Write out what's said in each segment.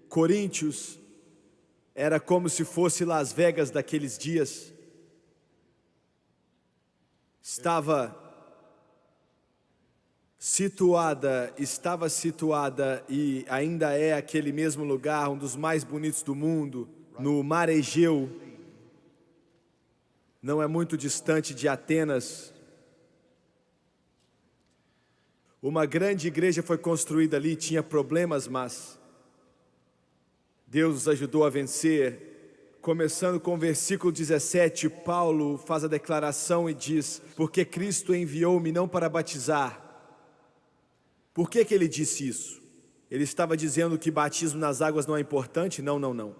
Coríntios era como se fosse Las Vegas daqueles dias. Estava situada e ainda é aquele mesmo lugar, um dos mais bonitos do mundo, no Mar Egeu. Não é muito distante de Atenas. Uma grande igreja foi construída ali, tinha problemas, mas Deus nos ajudou a vencer. Começando com o versículo 17, Paulo faz a declaração e diz: porque Cristo enviou-me não para batizar. Por que ele disse isso? Ele estava dizendo que batismo nas águas não é importante? Não.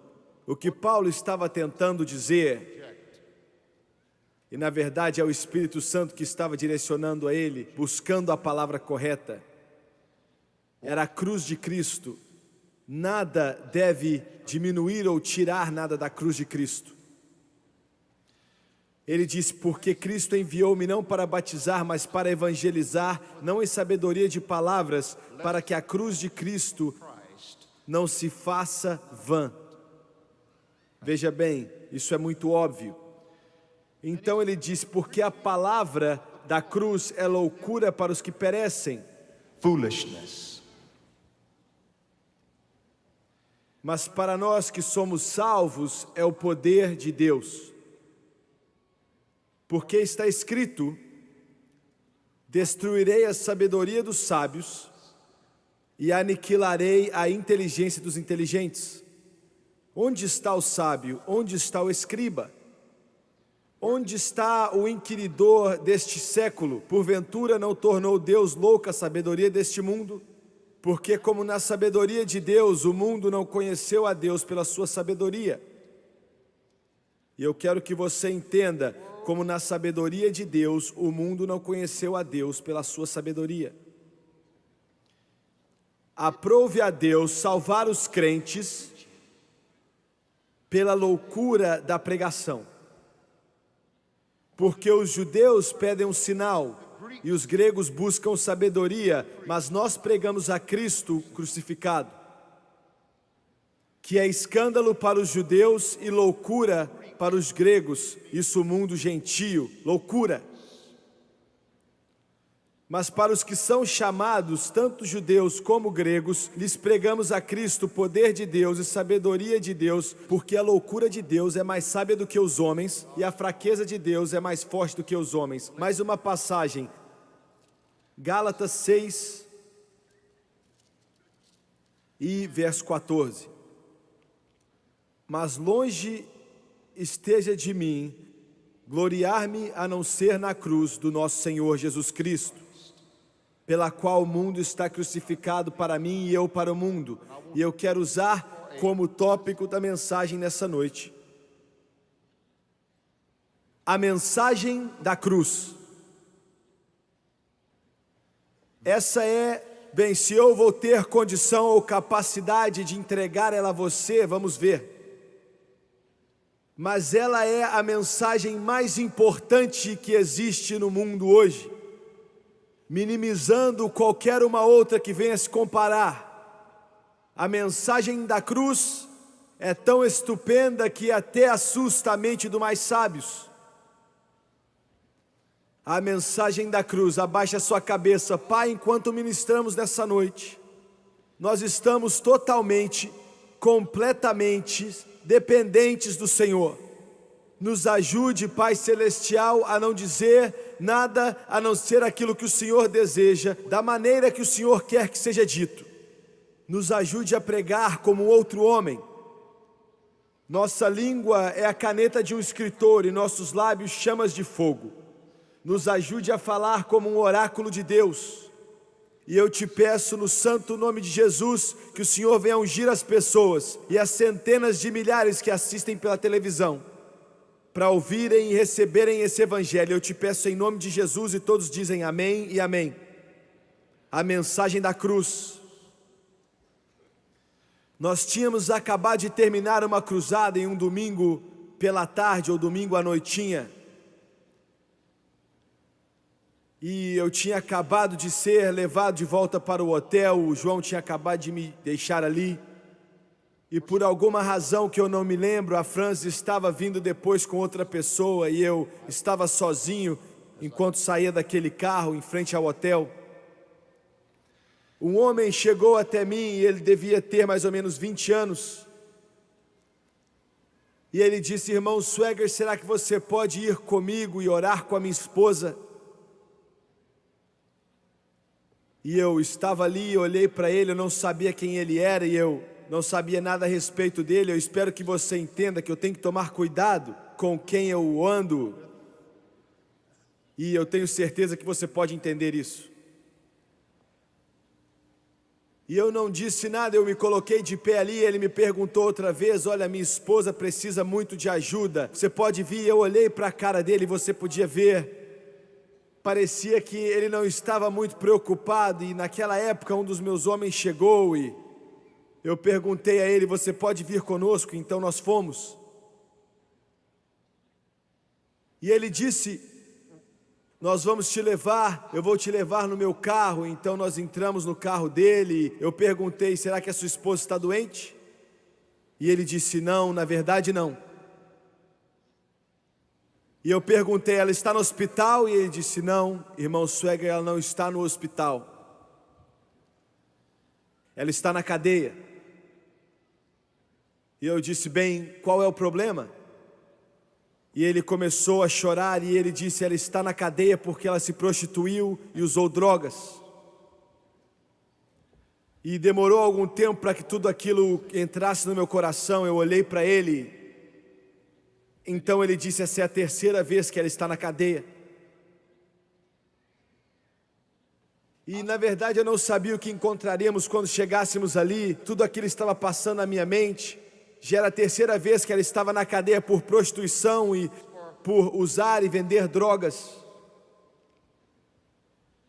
O que Paulo estava tentando dizer, e na verdade é o Espírito Santo que estava direcionando a ele, buscando a palavra correta, era a cruz de Cristo. Nada deve diminuir ou tirar nada da cruz de Cristo. Ele disse: porque Cristo enviou-me não para batizar, mas para evangelizar, não em sabedoria de palavras, para que a cruz de Cristo não se faça vã. Veja bem, isso é muito óbvio. Então ele disse: porque a palavra da cruz é loucura para os que perecem. Foolishness. Mas para nós que somos salvos é o poder de Deus. Porque está escrito: destruirei a sabedoria dos sábios e aniquilarei a inteligência dos inteligentes. Onde está o sábio? Onde está o escriba? Onde está o inquiridor deste século? Porventura não tornou Deus louca a sabedoria deste mundo? Porque como na sabedoria de Deus, o mundo não conheceu a Deus pela sua sabedoria. E eu quero que você entenda, como na sabedoria de Deus, o mundo não conheceu a Deus pela sua sabedoria. Aprove a Deus salvar os crentes pela loucura da pregação. Porque os judeus pedem um sinal e os gregos buscam sabedoria, mas nós pregamos a Cristo crucificado, que é escândalo para os judeus e loucura para os gregos, isso o mundo gentio, loucura. Mas para os que são chamados, tanto judeus como gregos, lhes pregamos a Cristo, poder de Deus e sabedoria de Deus, porque a loucura de Deus é mais sábia do que os homens, e a fraqueza de Deus é mais forte do que os homens. Mais uma passagem, Gálatas 6 e verso 14. Mas longe esteja de mim gloriar-me a não ser na cruz do nosso Senhor Jesus Cristo, pela qual o mundo está crucificado para mim e eu para o mundo. E eu quero usar como tópico da mensagem nessa noite a mensagem da cruz. Essa bem, se eu vou ter condição ou capacidade de entregar ela a você, vamos ver. Mas ela é a mensagem mais importante que existe no mundo hoje, minimizando qualquer uma outra que venha se comparar. A mensagem da cruz é tão estupenda que até assusta a mente dos mais sábios. A mensagem da cruz, abaixa a sua cabeça. Pai, enquanto ministramos nessa noite, nós estamos totalmente, completamente dependentes do Senhor. Nos ajude, Pai Celestial, a não dizer nada a não ser aquilo que o Senhor deseja, da maneira que o Senhor quer que seja dito. Nos ajude a pregar como outro homem. Nossa língua é a caneta de um escritor e nossos lábios chamas de fogo. Nos ajude a falar como um oráculo de Deus. E eu te peço no santo nome de Jesus, que o Senhor venha ungir as pessoas e as centenas de milhares que assistem pela televisão, para ouvirem e receberem esse evangelho. Eu te peço em nome de Jesus, e todos dizem amém e amém. A mensagem da cruz. Nós tínhamos acabado de terminar uma cruzada em um domingo pela tarde ou domingo à noitinha. E eu tinha acabado de ser levado de volta para o hotel, o João tinha acabado de me deixar ali. E por alguma razão que eu não me lembro, a Franz estava vindo depois com outra pessoa e eu estava sozinho enquanto saía daquele carro em frente ao hotel. Um homem chegou até mim e ele devia ter mais ou menos 20 anos. E ele disse: irmão Swagger, será que você pode ir comigo e orar com a minha esposa? E eu estava ali, olhei para ele, eu não sabia quem ele era e eu não sabia nada a respeito dele. Eu espero que você entenda que eu tenho que tomar cuidado com quem eu ando. E eu tenho certeza que você pode entender isso. E eu não disse nada, eu me coloquei de pé ali, ele me perguntou outra vez: olha, minha esposa precisa muito de ajuda, você pode vir? Eu olhei para a cara dele e você podia ver, parecia que ele não estava muito preocupado. E naquela época um dos meus homens chegou e eu perguntei a ele: você pode vir conosco? Então nós fomos. E ele disse: nós vamos te levar, eu vou te levar no meu carro. Então nós entramos no carro dele. Eu perguntei: será que a sua esposa está doente? E ele disse: não, na verdade não. E eu perguntei: ela está no hospital? E ele disse: não, irmão Swagger, ela não está no hospital. Ela está na cadeia. E eu disse: bem, qual é o problema? E ele começou a chorar e ele disse: ela está na cadeia porque ela se prostituiu e usou drogas. E demorou algum tempo para que tudo aquilo entrasse no meu coração. Eu olhei para ele. Então ele disse: essa é a terceira vez que ela está na cadeia. E na verdade eu não sabia o que encontraríamos quando chegássemos ali. Tudo aquilo estava passando na minha mente. Já era a terceira vez que ela estava na cadeia por prostituição e por usar e vender drogas.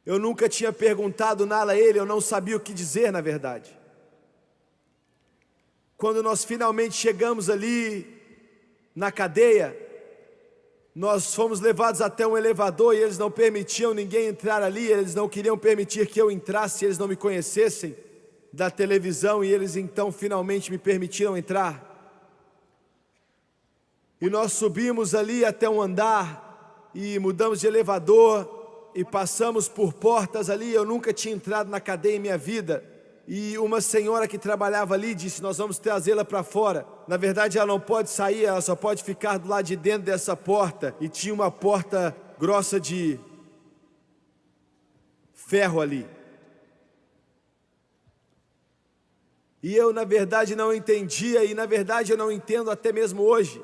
Eu nunca tinha perguntado nada a ele, eu não sabia o que dizer na verdade. Quando nós finalmente chegamos ali na cadeia, nós fomos levados até um elevador e eles não permitiam ninguém entrar ali. Eles não queriam permitir que eu entrasse se eles não me conhecessem da televisão, e eles então finalmente me permitiram entrar. E nós subimos ali até um andar e mudamos de elevador e passamos por portas ali. Eu nunca tinha entrado na cadeia em minha vida. E uma senhora que trabalhava ali disse: nós vamos trazê-la para fora. Na verdade ela não pode sair, ela só pode ficar do lado de dentro dessa porta. E tinha uma porta grossa de ferro ali. E eu na verdade não entendia, e na verdade eu não entendo até mesmo hoje.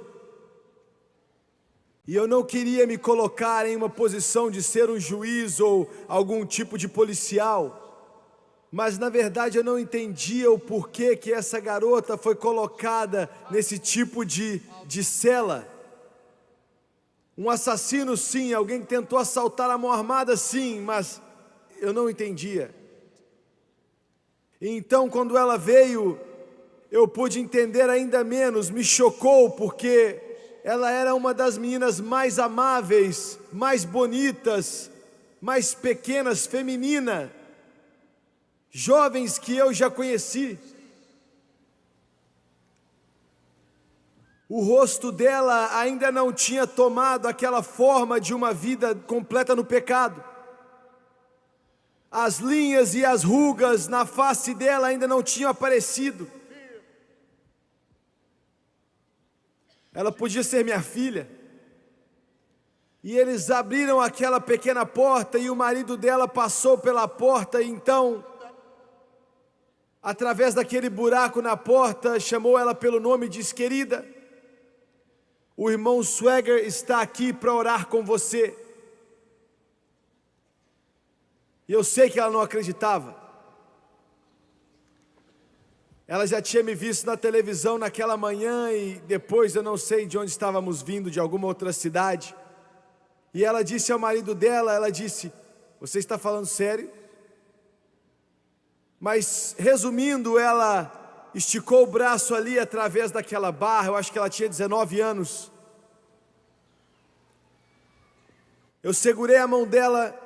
E eu não queria me colocar em uma posição de ser um juiz ou algum tipo de policial. Mas na verdade eu não entendia o porquê que essa garota foi colocada nesse tipo de cela. Um assassino sim, alguém que tentou assaltar a mão armada sim, mas eu não entendia. Então quando ela veio, eu pude entender ainda menos. Me chocou porque ela era uma das meninas mais amáveis, mais bonitas, mais pequenas, feminina, jovens que eu já conheci. O rosto dela ainda não tinha tomado aquela forma de uma vida completa no pecado. As linhas e as rugas na face dela ainda não tinham aparecido. Ela podia ser minha filha. E eles abriram aquela pequena porta e o marido dela passou pela porta. E então, através daquele buraco na porta, chamou ela pelo nome e disse: querida, o irmão Swagger está aqui para orar com você. E eu sei que ela não acreditava. Ela já tinha me visto na televisão naquela manhã e depois eu não sei de onde estávamos vindo, de alguma outra cidade. E ela disse ao marido dela, ela disse: você está falando sério? Mas resumindo, ela esticou o braço ali através daquela barra. Eu acho que ela tinha 19 anos. Eu segurei a mão dela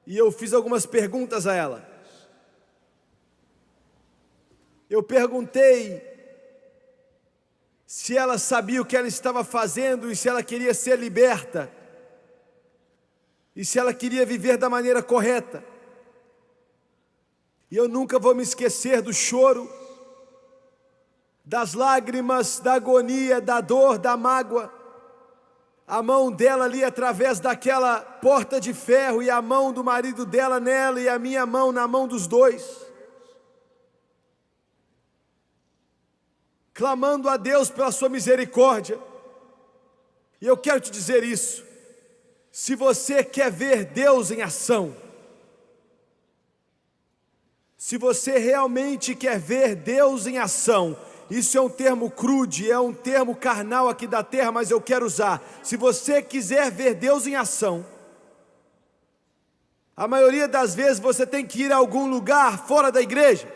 e eu fiz algumas perguntas a ela. Eu perguntei se ela sabia o que ela estava fazendo e se ela queria ser liberta, e se ela queria viver da maneira correta. E eu nunca vou me esquecer do choro, das lágrimas, da agonia, da dor, da mágoa. A mão dela ali através daquela porta de ferro e a mão do marido dela nela e a minha mão na mão dos dois, clamando a Deus pela sua misericórdia. E eu quero te dizer isso: se você quer ver Deus em ação, se você realmente quer ver Deus em ação, isso é um termo crude, é um termo carnal aqui da terra, mas eu quero usar. Se você quiser ver Deus em ação, a maioria das vezes você tem que ir a algum lugar fora da igreja.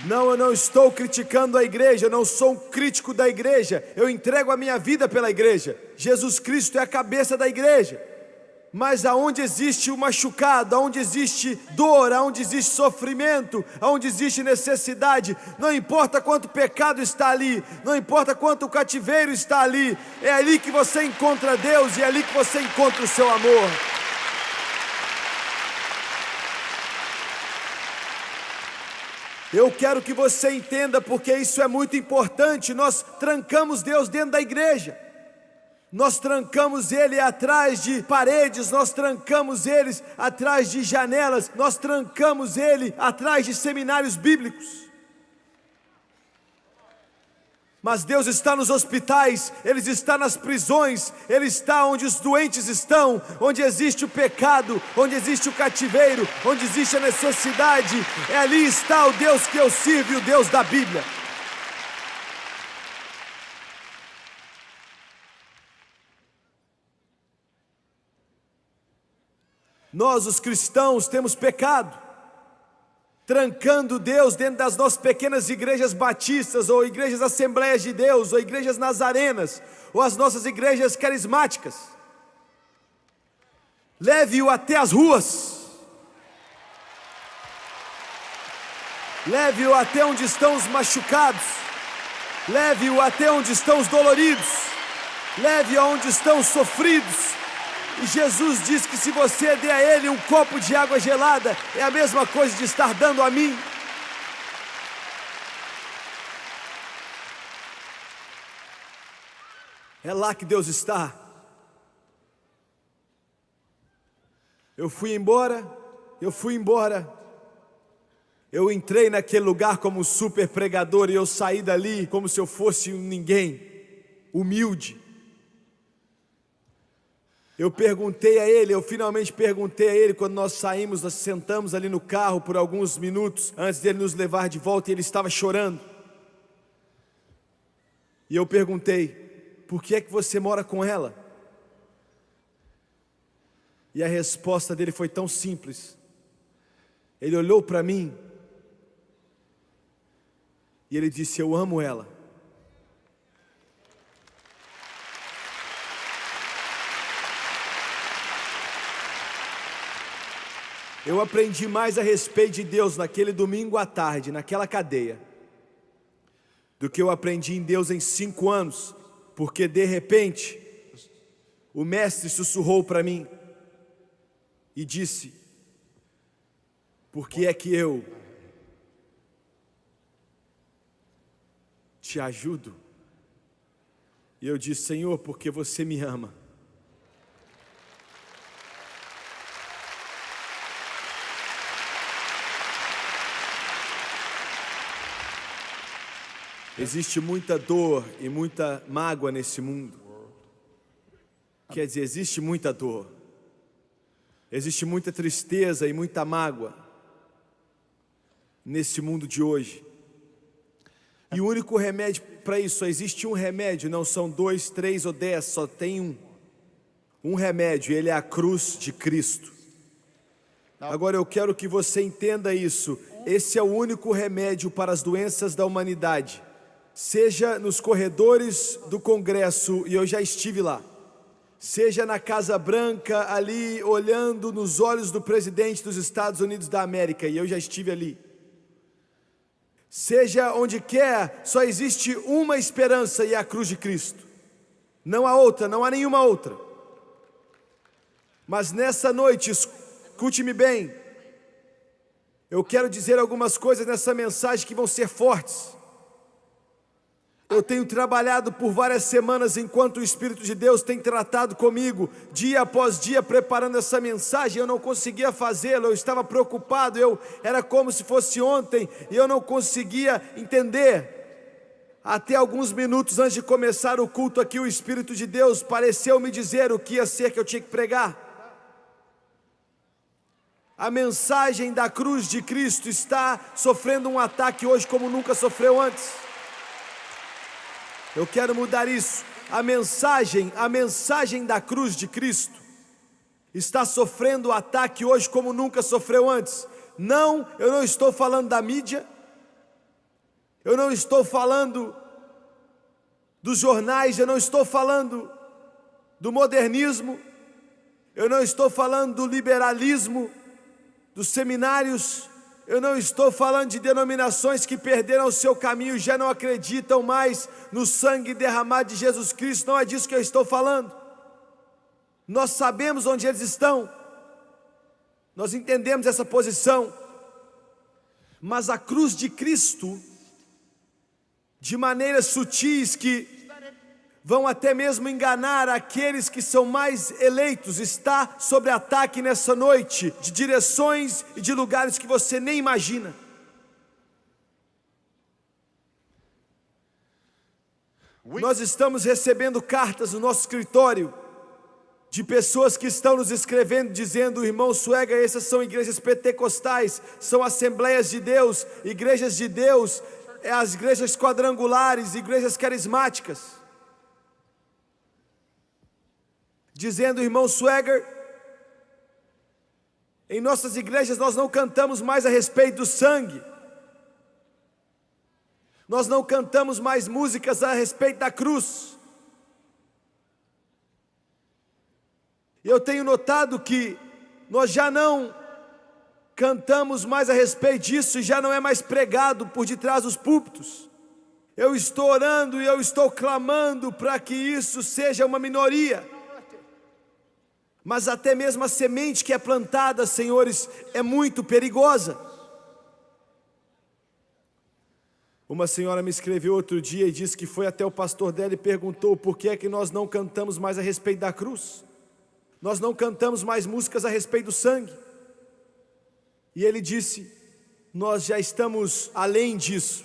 Não, eu não estou criticando a igreja, eu não sou um crítico da igreja, eu entrego a minha vida pela igreja. Jesus Cristo é a cabeça da igreja. Mas aonde existe o machucado, aonde existe dor, aonde existe sofrimento, aonde existe necessidade, não importa quanto pecado está ali, não importa quanto cativeiro está ali, é ali que você encontra Deus e é ali que você encontra o seu amor. Eu quero que você entenda, porque isso é muito importante. Nós trancamos Deus dentro da igreja, nós trancamos Ele atrás de paredes, nós trancamos Ele atrás de janelas, nós trancamos Ele atrás de seminários bíblicos. Mas Deus está nos hospitais, Ele está nas prisões, Ele está onde os doentes estão, onde existe o pecado, onde existe o cativeiro, onde existe a necessidade. Ali está o Deus que eu sirvo, o Deus da Bíblia. Nós, os cristãos, temos pecado, trancando Deus dentro das nossas pequenas igrejas batistas, ou igrejas Assembleias de Deus, ou igrejas nazarenas, ou as nossas igrejas carismáticas. Leve-o até as ruas, leve-o até onde estão os machucados, leve-o até onde estão os doloridos, leve-o aonde estão os sofridos. E Jesus diz que se você der a Ele um copo de água gelada, é a mesma coisa de estar dando a mim. É lá que Deus está. Eu fui embora. Eu entrei naquele lugar como um super pregador e eu saí dali como se eu fosse um ninguém, humilde. Eu finalmente perguntei a ele, quando nós saímos, nós sentamos ali no carro por alguns minutos, antes dele nos levar de volta, e ele estava chorando. E eu perguntei: por que é que você mora com ela? E a resposta dele foi tão simples. Ele olhou para mim, e ele disse: eu amo ela. Eu aprendi mais a respeito de Deus naquele domingo à tarde, naquela cadeia, do que eu aprendi em Deus em 5 anos, porque de repente, o mestre sussurrou para mim e disse: por que é que eu te ajudo? E eu disse: Senhor, porque você me ama. Existe muita dor e muita mágoa nesse mundo. Quer dizer, existe muita dor, existe muita tristeza e muita mágoa nesse mundo de hoje. E o único remédio para isso, só existe um remédio, não são 2, 3 ou 10, só tem um. Um remédio, ele é a cruz de Cristo. Agora eu quero que você entenda isso. Esse é o único remédio para as doenças da humanidade. Seja nos corredores do Congresso, e eu já estive lá, seja na Casa Branca, ali olhando nos olhos do presidente dos Estados Unidos da América, e eu já estive ali. Seja onde quer, só existe uma esperança e é a cruz de Cristo. Não há outra, não há nenhuma outra. Mas nessa noite, escute-me bem, eu quero dizer algumas coisas nessa mensagem que vão ser fortes. Eu tenho trabalhado por várias semanas enquanto o Espírito de Deus tem tratado comigo, dia após dia, preparando essa mensagem. Eu não conseguia fazê-lo, eu estava preocupado, era como se fosse ontem, e eu não conseguia entender. Até alguns minutos antes de começar o culto aqui, o Espírito de Deus pareceu me dizer o que ia ser que eu tinha que pregar. A mensagem da cruz de Cristo está sofrendo um ataque hoje como nunca sofreu antes. Eu quero mudar isso. A mensagem da cruz de Cristo está sofrendo ataque hoje como nunca sofreu antes. Não, eu não estou falando da mídia, eu não estou falando dos jornais, eu não estou falando do modernismo, eu não estou falando do liberalismo, dos seminários, eu não estou falando de denominações que perderam o seu caminho e já não acreditam mais no sangue derramado de Jesus Cristo. Não é disso que eu estou falando. Nós sabemos onde eles estão, nós entendemos essa posição, mas a cruz de Cristo, de maneiras sutis que vão até mesmo enganar aqueles que são mais eleitos, está sob ataque nessa noite, de direções e de lugares que você nem imagina. Nós estamos recebendo cartas no nosso escritório, de pessoas que estão nos escrevendo, dizendo: irmão Suega, essas são igrejas pentecostais, são assembleias de Deus, igrejas de Deus, as igrejas quadrangulares, igrejas carismáticas. Dizendo: irmão Swagger, em nossas igrejas nós não cantamos mais a respeito do sangue, nós não cantamos mais músicas a respeito da cruz. E eu tenho notado que nós já não cantamos mais a respeito disso e já não é mais pregado por detrás dos púlpitos. Eu estou orando e eu estou clamando para que isso seja uma minoria. Mas até mesmo a semente que é plantada, senhores, é muito perigosa. Uma senhora me escreveu outro dia e disse que foi até o pastor dela e perguntou por que é que nós não cantamos mais a respeito da cruz. Nós não cantamos mais músicas a respeito do sangue. E ele disse: nós já estamos além disso.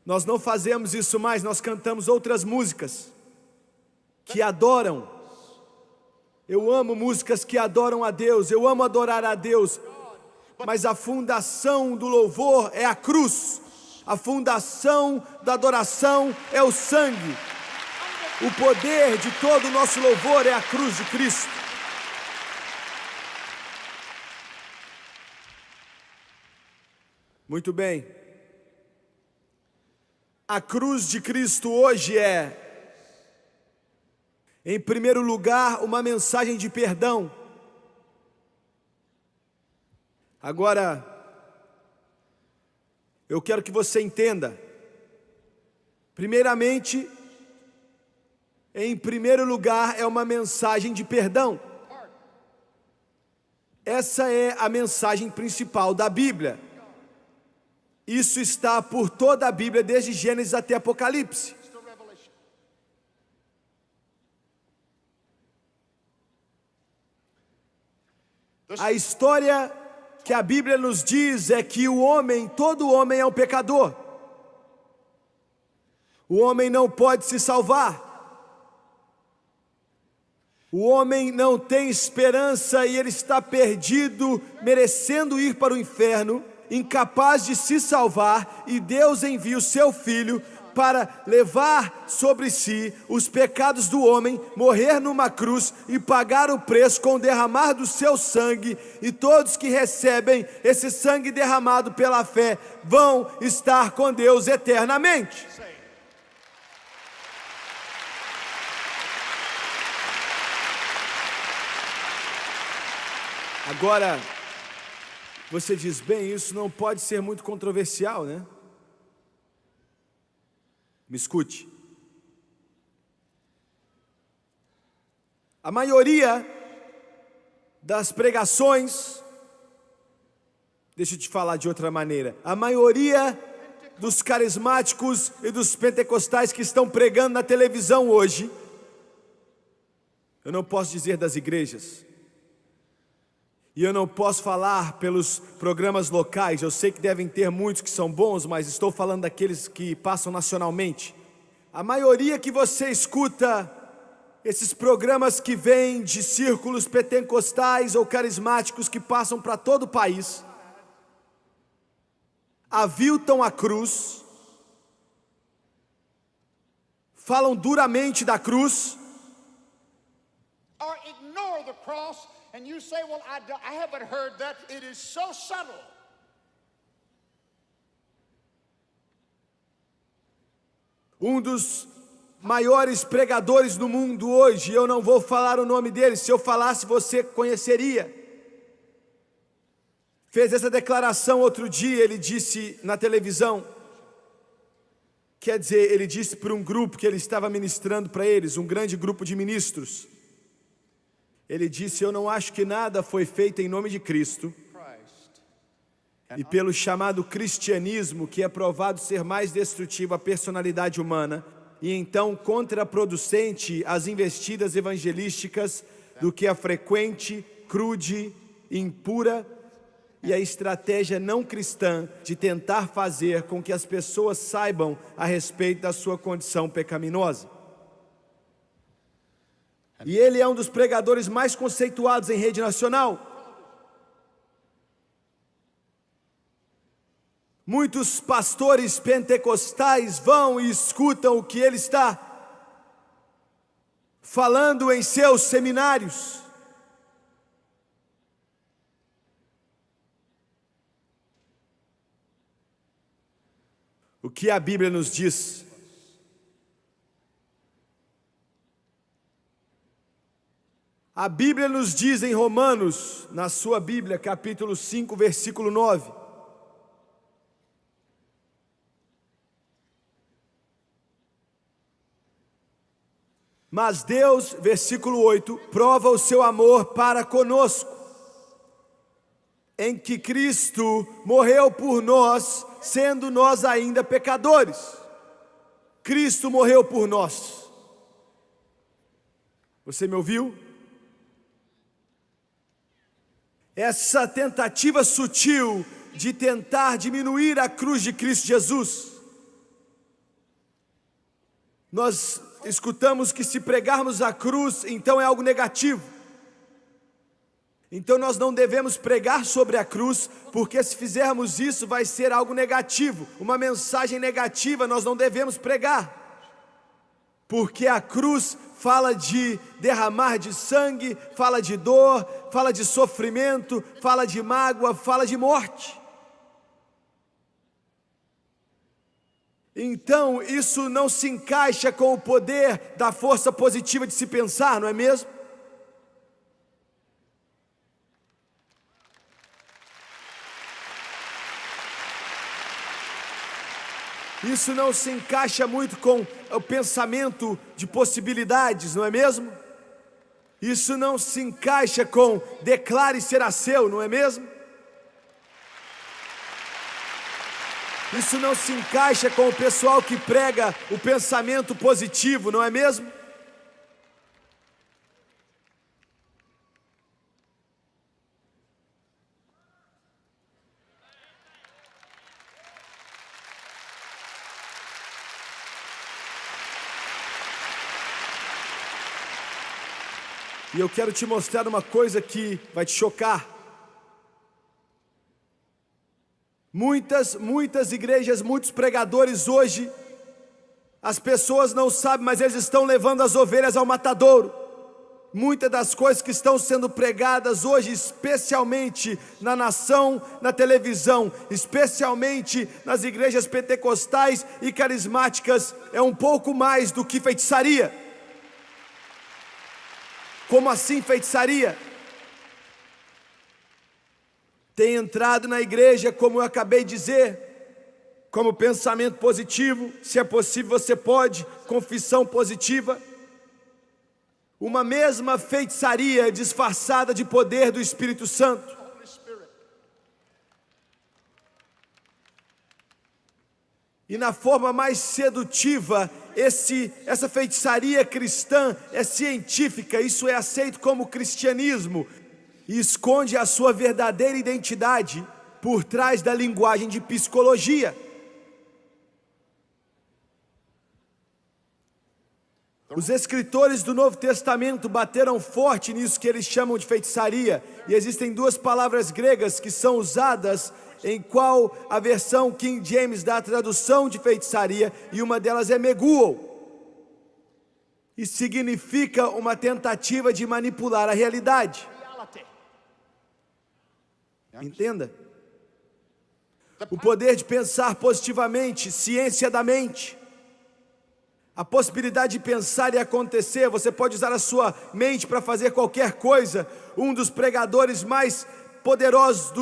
Nós não fazemos isso mais, nós cantamos outras músicas que adoram. Eu amo músicas que adoram a Deus, eu amo adorar a Deus, mas a fundação do louvor é a cruz, a fundação da adoração é o sangue, o poder de todo o nosso louvor é a cruz de Cristo. Muito bem, a cruz de Cristo hoje é, em primeiro lugar, uma mensagem de perdão. Agora, eu quero que você entenda. Primeiramente, em primeiro lugar, é uma mensagem de perdão. Essa é a mensagem principal da Bíblia. Isso está por toda a Bíblia, desde Gênesis até Apocalipse. A história que a Bíblia nos diz é que todo homem é um pecador. O homem não pode se salvar. O homem não tem esperança e ele está perdido, merecendo ir para o inferno, incapaz de se salvar, e Deus envia o seu Filho para levar sobre si os pecados do homem, morrer numa cruz e pagar o preço com o derramar do seu sangue, e todos que recebem esse sangue derramado pela fé vão estar com Deus eternamente. Agora, você diz, bem, isso não pode ser muito controversial, né? Me escute. A maioria das pregações, deixa eu te falar de outra maneira, a maioria dos carismáticos e dos pentecostais que estão pregando na televisão hoje, eu não posso dizer das igrejas, e eu não posso falar pelos programas locais, eu sei que devem ter muitos que são bons, mas estou falando daqueles que passam nacionalmente. A maioria que você escuta, esses programas que vêm de círculos pentecostais ou carismáticos que passam para todo o país, aviltam a cruz, falam duramente da cruz, or ignore the cross, and you say, well, I haven't heard that. It is so subtle. Um dos maiores pregadores do mundo hoje, eu não vou falar o nome dele, se eu falasse você conheceria, fez essa declaração outro dia, ele disse na televisão, quer dizer, ele disse para um grupo que ele estava ministrando para eles, um grande grupo de ministros, ele disse, eu não acho que nada foi feito em nome de Cristo, e pelo chamado cristianismo, que é provado ser mais destrutivo à personalidade humana, e então contraproducente às investidas evangelísticas do que a frequente, crude, impura e a estratégia não cristã de tentar fazer com que as pessoas saibam a respeito da sua condição pecaminosa. E ele é um dos pregadores mais conceituados em rede nacional. Muitos pastores pentecostais vão e escutam o que ele está falando em seus seminários. O que a Bíblia nos diz? A Bíblia nos diz em Romanos, na sua Bíblia, capítulo 5, versículo 9. Mas Deus, versículo 8, prova o seu amor para conosco, em que Cristo morreu por nós, sendo nós ainda pecadores. Cristo morreu por nós. Você me ouviu? Essa tentativa sutil de tentar diminuir a cruz de Cristo Jesus. Nós escutamos que se pregarmos a cruz, então é algo negativo. Então nós não devemos pregar sobre a cruz, porque se fizermos isso vai ser algo negativo. Uma mensagem negativa nós não devemos pregar. Porque a cruz fala de derramar de sangue, fala de dor, fala de sofrimento, fala de mágoa, fala de morte. Então isso não se encaixa com o poder da força positiva de se pensar, não é mesmo? Isso não se encaixa muito com o pensamento de possibilidades, não é mesmo? Isso não se encaixa com declare ser seu, não é mesmo? Isso não se encaixa com o pessoal que prega o pensamento positivo, não é mesmo? E eu quero te mostrar uma coisa que vai te chocar. Muitas igrejas, muitos pregadores hoje, as pessoas não sabem, mas eles estão levando as ovelhas ao matadouro. Muitas das coisas que estão sendo pregadas hoje, especialmente na nação, na televisão, especialmente nas igrejas pentecostais e carismáticas, é um pouco mais do que feitiçaria. Como assim feitiçaria? tem entrado na igreja, como eu acabei de dizer, como pensamento positivo, se é possível você pode, confissão positiva, uma mesma feitiçaria disfarçada de poder do Espírito Santo. Holy Spirit. E na forma mais sedutiva, essa feitiçaria cristã é científica, isso é aceito como cristianismo, e esconde a sua verdadeira identidade por trás da linguagem de psicologia. Os escritores do Novo Testamento bateram forte nisso que eles chamam de feitiçaria, e existem duas palavras gregas que são usadas em qual a versão King James dá a tradução de feitiçaria, e uma delas é meguo, e significa uma tentativa de manipular a realidade. Reality. Entenda? O poder de pensar positivamente, ciência da mente, a possibilidade de pensar e acontecer. Você pode usar a sua mente para fazer qualquer coisa. Um dos pregadores mais poderosos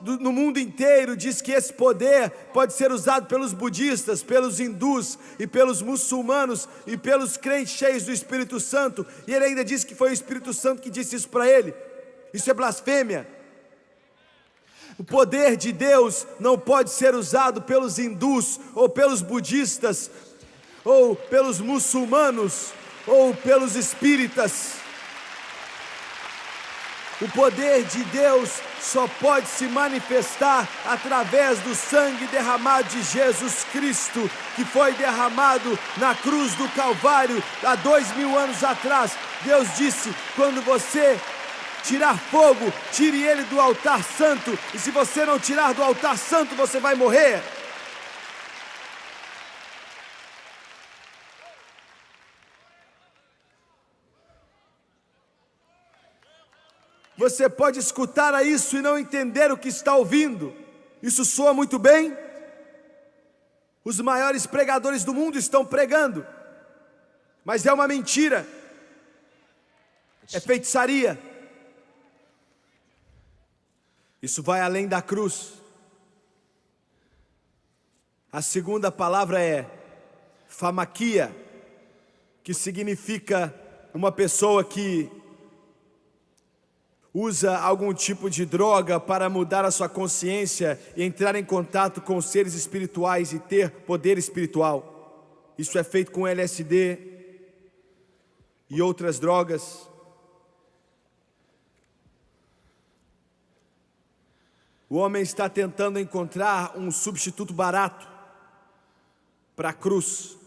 no mundo inteiro diz que esse poder pode ser usado pelos budistas, pelos hindus e pelos muçulmanos e pelos crentes cheios do Espírito Santo, e ele ainda disse que foi o Espírito Santo que disse isso para ele. Isso é blasfêmia. O poder de Deus não pode ser usado pelos hindus ou pelos budistas ou pelos muçulmanos ou pelos espíritas. O poder de Deus só pode se manifestar através do sangue derramado de Jesus Cristo, que foi derramado na cruz do Calvário há 2000 anos atrás. Deus disse: quando você tirar fogo, tire ele do altar santo, e se você não tirar do altar santo, você vai morrer. Você pode escutar isso e não entender o que está ouvindo. Isso soa muito bem. Os maiores pregadores do mundo estão pregando, mas é uma mentira. É feitiçaria. Isso vai além da cruz. A segunda palavra é famaquia, que significa uma pessoa que usa algum tipo de droga para mudar a sua consciência e entrar em contato com seres espirituais e ter poder espiritual. Isso é feito com LSD e outras drogas. O homem está tentando encontrar um substituto barato para a cruz.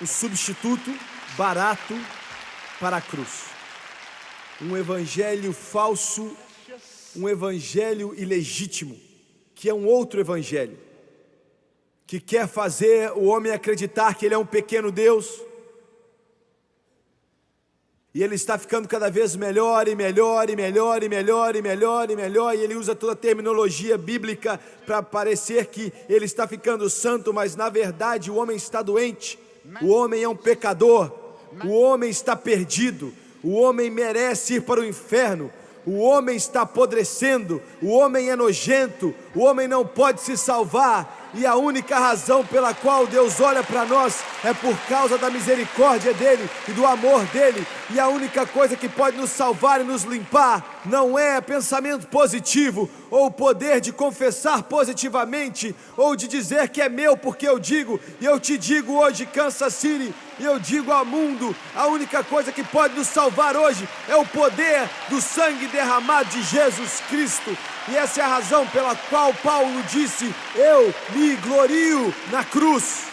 Um substituto barato para a cruz. Um evangelho falso, um evangelho ilegítimo, que é um outro evangelho, que quer fazer o homem acreditar que ele é um pequeno Deus, e ele está ficando cada vez melhor e melhor e melhor e melhor e melhor e melhor, e ele usa toda a terminologia bíblica para parecer que ele está ficando santo, mas na verdade o homem está doente, o homem é um pecador, o homem está perdido, o homem merece ir para o inferno, o homem está apodrecendo, o homem é nojento, o homem não pode se salvar, e a única razão pela qual Deus olha para nós é por causa da misericórdia dEle e do amor dEle, e a única coisa que pode nos salvar e nos limpar não é pensamento positivo, ou o poder de confessar positivamente, ou de dizer que é meu porque eu digo, e eu te digo hoje, Kansas City, e eu digo ao mundo, a única coisa que pode nos salvar hoje é o poder do sangue derramado de Jesus Cristo. E essa é a razão pela qual Paulo disse: eu me glorio na cruz.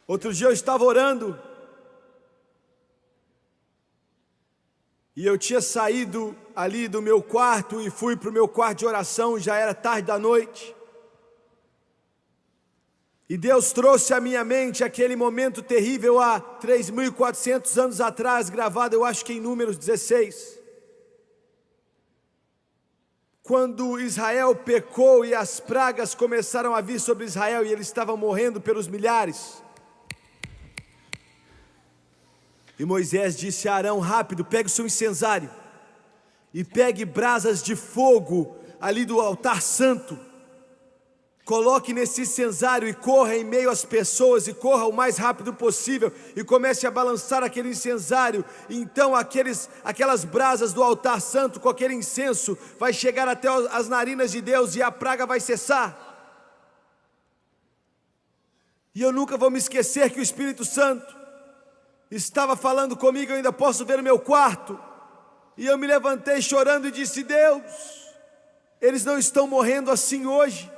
Outro dia eu estava orando, e eu tinha saído ali do meu quarto e fui para o meu quarto de oração, já era tarde da noite. E Deus trouxe à minha mente aquele momento terrível há 3.400 anos atrás, gravado eu acho que em Números 16. Quando Israel pecou e as pragas começaram a vir sobre Israel e eles estavam morrendo pelos milhares. E Moisés disse a Arão: rápido, pegue o seu incensário e pegue brasas de fogo ali do altar santo. Coloque nesse incensário e corra em meio às pessoas, e corra o mais rápido possível, e comece a balançar aquele incensário. Então aquelas brasas do altar santo com aquele incenso vai chegar até as narinas de Deus e a praga vai cessar. E eu nunca vou me esquecer que o Espírito Santo estava falando comigo, eu ainda posso ver no meu quarto. E eu me levantei chorando e disse: Deus, eles não estão morrendo assim hoje.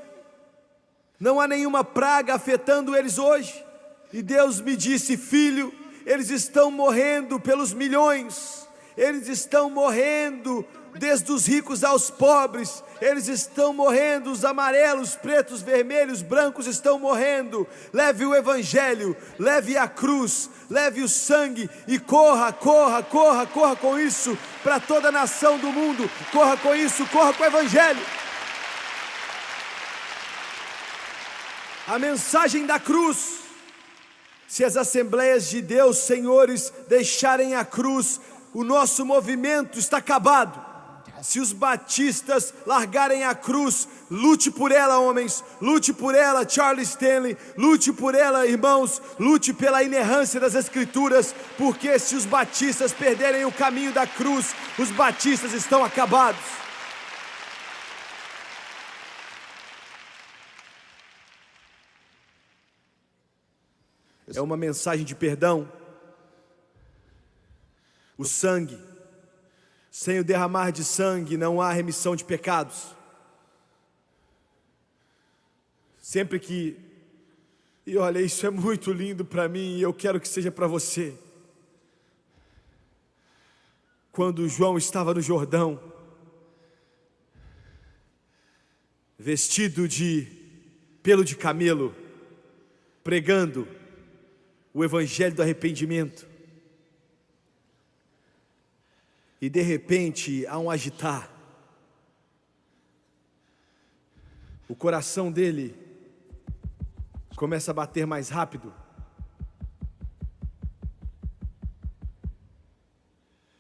Não há nenhuma praga afetando eles hoje. E Deus me disse: filho, eles estão morrendo pelos milhões. Eles estão morrendo desde os ricos aos pobres. Eles estão morrendo, os amarelos, pretos, vermelhos, brancos estão morrendo. Leve o evangelho, leve a cruz, leve o sangue e corra, corra, corra, corra com isso para toda a nação do mundo. Corra com isso, corra com o evangelho. A mensagem da cruz. Se as Assembleias de Deus, senhores, deixarem a cruz, o nosso movimento está acabado. Se os batistas largarem a cruz, lute por ela, homens, lute por ela, Charles Stanley, lute por ela, irmãos, lute pela inerrância das Escrituras, porque se os batistas perderem o caminho da cruz, os batistas estão acabados. É uma mensagem de perdão. O sangue. Sem o derramar de sangue não há remissão de pecados. Sempre que... E olha, isso é muito lindo para mim e eu quero que seja para você. Quando João estava no Jordão, vestido de pelo de camelo, pregando o evangelho do arrependimento. E de repente há um agitar. O coração dele começa a bater mais rápido.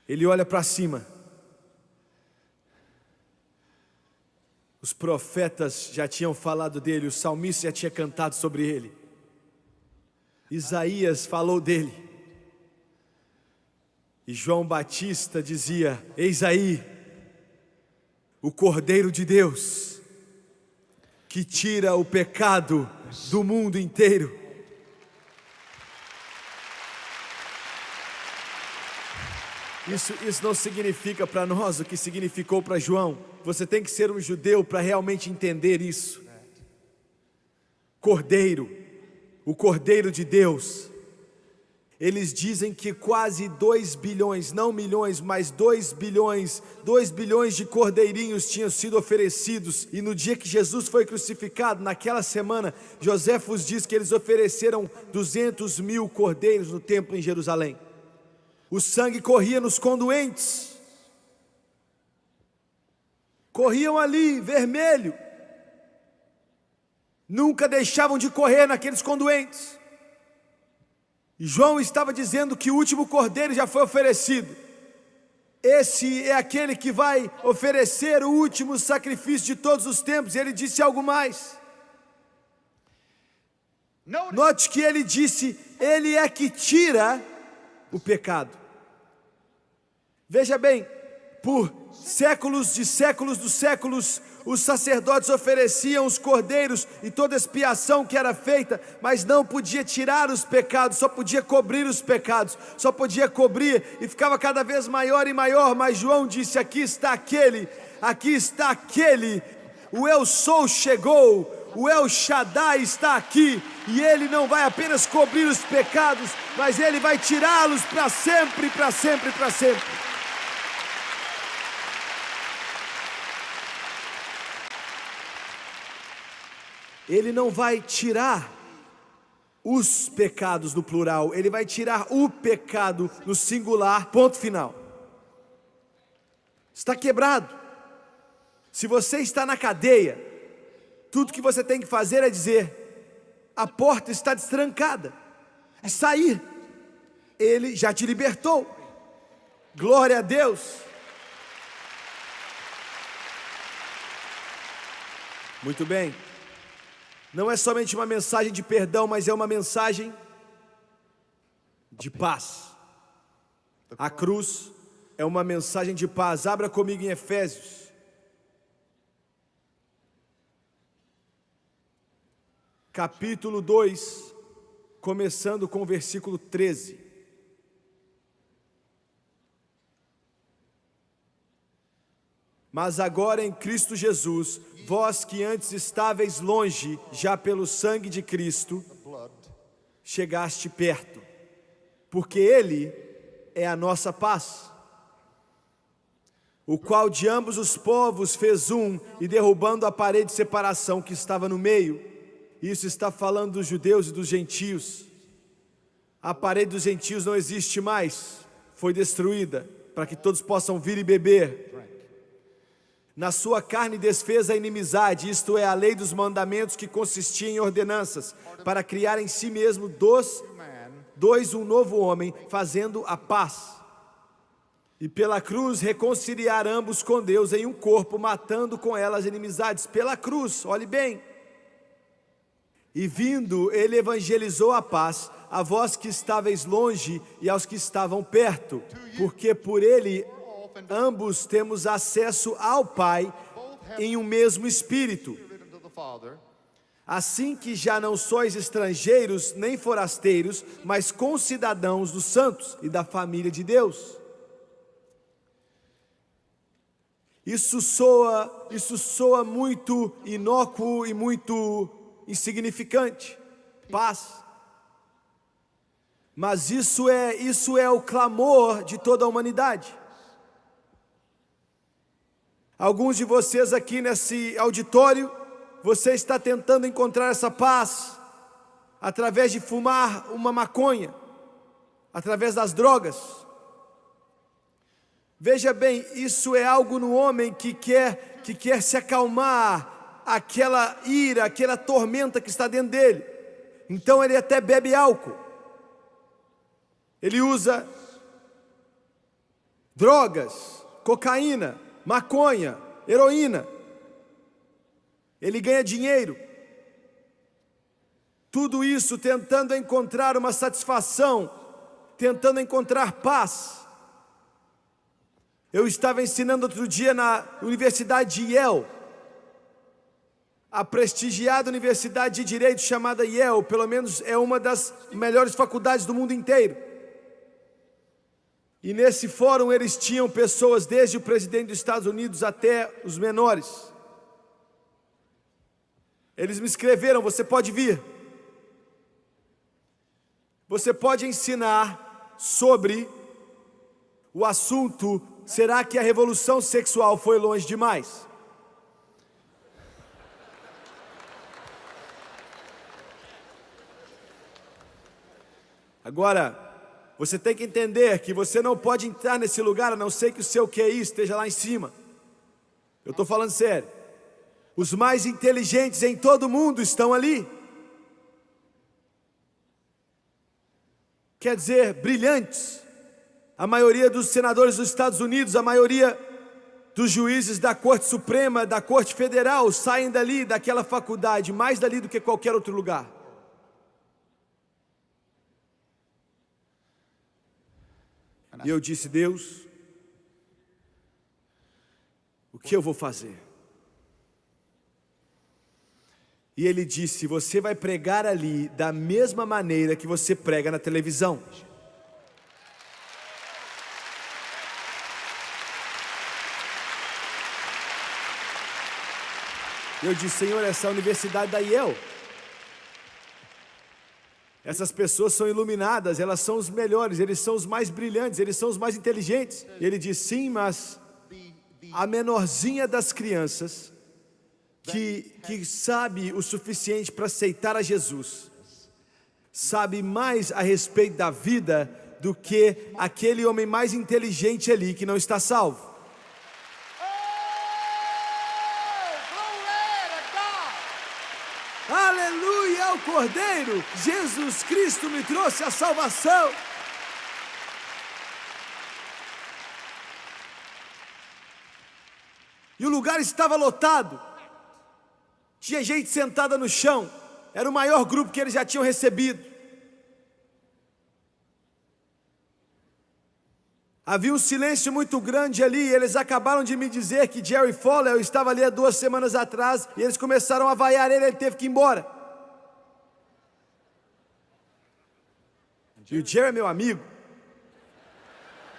Ele olha para cima. Os profetas já tinham falado dele, o salmista já tinha cantado sobre ele. Isaías falou dele. E João Batista dizia: eis aí o Cordeiro de Deus, que tira o pecado do mundo inteiro. Isso não significa para nós o que significou para João. Você tem que ser um judeu para realmente entender isso. Cordeiro, o Cordeiro de Deus. Eles dizem que quase 2 bilhões, não milhões, mas 2 bilhões de cordeirinhos tinham sido oferecidos. E no dia que Jesus foi crucificado, naquela semana, Joséfos diz que eles ofereceram 200 mil cordeiros no templo em Jerusalém. O sangue corria nos conduentes. Corriam ali, vermelho. Nunca deixavam de correr naqueles conduentes. E João estava dizendo que o último cordeiro já foi oferecido. Esse é aquele que vai oferecer o último sacrifício de todos os tempos. E ele disse algo mais. Note que ele disse: ele é que tira o pecado. Veja bem, por séculos de séculos dos séculos, os sacerdotes ofereciam os cordeiros e toda expiação que era feita, mas não podia tirar os pecados, só podia cobrir os pecados, só podia cobrir, e ficava cada vez maior e maior. Mas João disse: aqui está aquele, o Eu Sou chegou, o El Shaddai está aqui, e ele não vai apenas cobrir os pecados, mas ele vai tirá-los para sempre, para sempre, para sempre. Ele não vai tirar os pecados no plural, ele vai tirar o pecado no singular, ponto final. Está quebrado. Se você está na cadeia, tudo que você tem que fazer é dizer: a porta está destrancada, e sair. Ele já te libertou. Glória a Deus. Muito bem. Não é somente uma mensagem de perdão, mas é uma mensagem de paz. A cruz é uma mensagem de paz. Abra comigo em Efésios. Capítulo 2, começando com o versículo 13. Mas agora em Cristo Jesus, vós que antes estáveis longe, já pelo sangue de Cristo, chegaste perto, porque Ele é a nossa paz, o qual de ambos os povos fez um, e derrubando a parede de separação que estava no meio. Isso está falando dos judeus e dos gentios. A parede dos gentios não existe mais, foi destruída, para que todos possam vir e beber. Na sua carne desfez a inimizade, isto é, a lei dos mandamentos, que consistia em ordenanças, para criar em si mesmo dois um novo homem, fazendo a paz. E pela cruz reconciliar ambos com Deus em um corpo, matando com ela as inimizades. Pela cruz, olhe bem. E vindo, ele evangelizou a paz, a vós que estáveis longe e aos que estavam perto, porque por ele ambos temos acesso ao Pai em um mesmo Espírito. Assim que já não sois estrangeiros nem forasteiros, mas concidadãos dos santos e da família de Deus. Isso soa muito inócuo e muito insignificante. Paz. Mas isso é o clamor de toda a humanidade. Alguns de vocês aqui nesse auditório, você está tentando encontrar essa paz através de fumar uma maconha, através das drogas. Veja bem, isso é algo no homem que quer se acalmar aquela ira, aquela tormenta que está dentro dele. Então ele até bebe álcool. Ele usa drogas, cocaína, maconha, heroína. Ele ganha dinheiro. Tudo isso tentando encontrar uma satisfação, tentando encontrar paz. Eu estava ensinando outro dia na Universidade de Yale, a prestigiada Universidade de Direito chamada Yale, pelo menos é uma das melhores faculdades do mundo inteiro. E nesse fórum eles tinham pessoas desde o presidente dos Estados Unidos até os menores. Eles me escreveram: você pode vir. Você pode ensinar sobre o assunto: será que a revolução sexual foi longe demais? Agora, você tem que entender que você não pode entrar nesse lugar a não ser que o seu QI esteja lá em cima. Eu estou falando sério. Os mais inteligentes em todo o mundo estão ali. Quer dizer, brilhantes. A maioria dos senadores dos Estados Unidos, a maioria dos juízes da Corte Suprema, da Corte Federal, saem dali, daquela faculdade, mais dali do que qualquer outro lugar. E eu disse: Deus, o que eu vou fazer? E Ele disse: você vai pregar ali da mesma maneira que você prega na televisão. Eu disse: Senhor, essa é a universidade da Yale. Essas pessoas são iluminadas, elas são os melhores, eles são os mais brilhantes, eles são os mais inteligentes. E ele diz: sim, mas a menorzinha das crianças, que sabe o suficiente para aceitar a Jesus, sabe mais a respeito da vida do que aquele homem mais inteligente ali que não está salvo. Aleluia ao Cordeiro! Jesus Cristo me trouxe a salvação. E o lugar estava lotado. Tinha gente sentada no chão. Era o maior grupo que eles já tinham recebido. Havia um silêncio muito grande ali. E eles acabaram de me dizer que Jerry Falwell estava ali há 2 semanas atrás. E eles começaram a vaiar ele teve que ir embora. E o Jerry é meu amigo.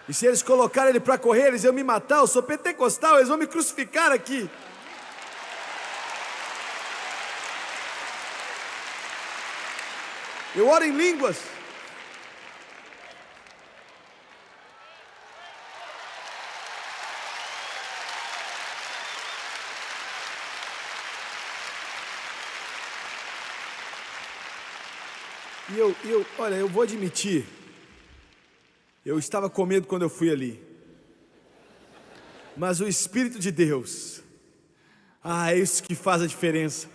E se eles colocarem ele para correr, eles iam me matar. Eu sou pentecostal, eles vão me crucificar aqui. Eu oro em línguas. Olha, eu vou admitir, eu estava com medo quando eu fui ali. Mas o Espírito de Deus, é isso que faz a diferença.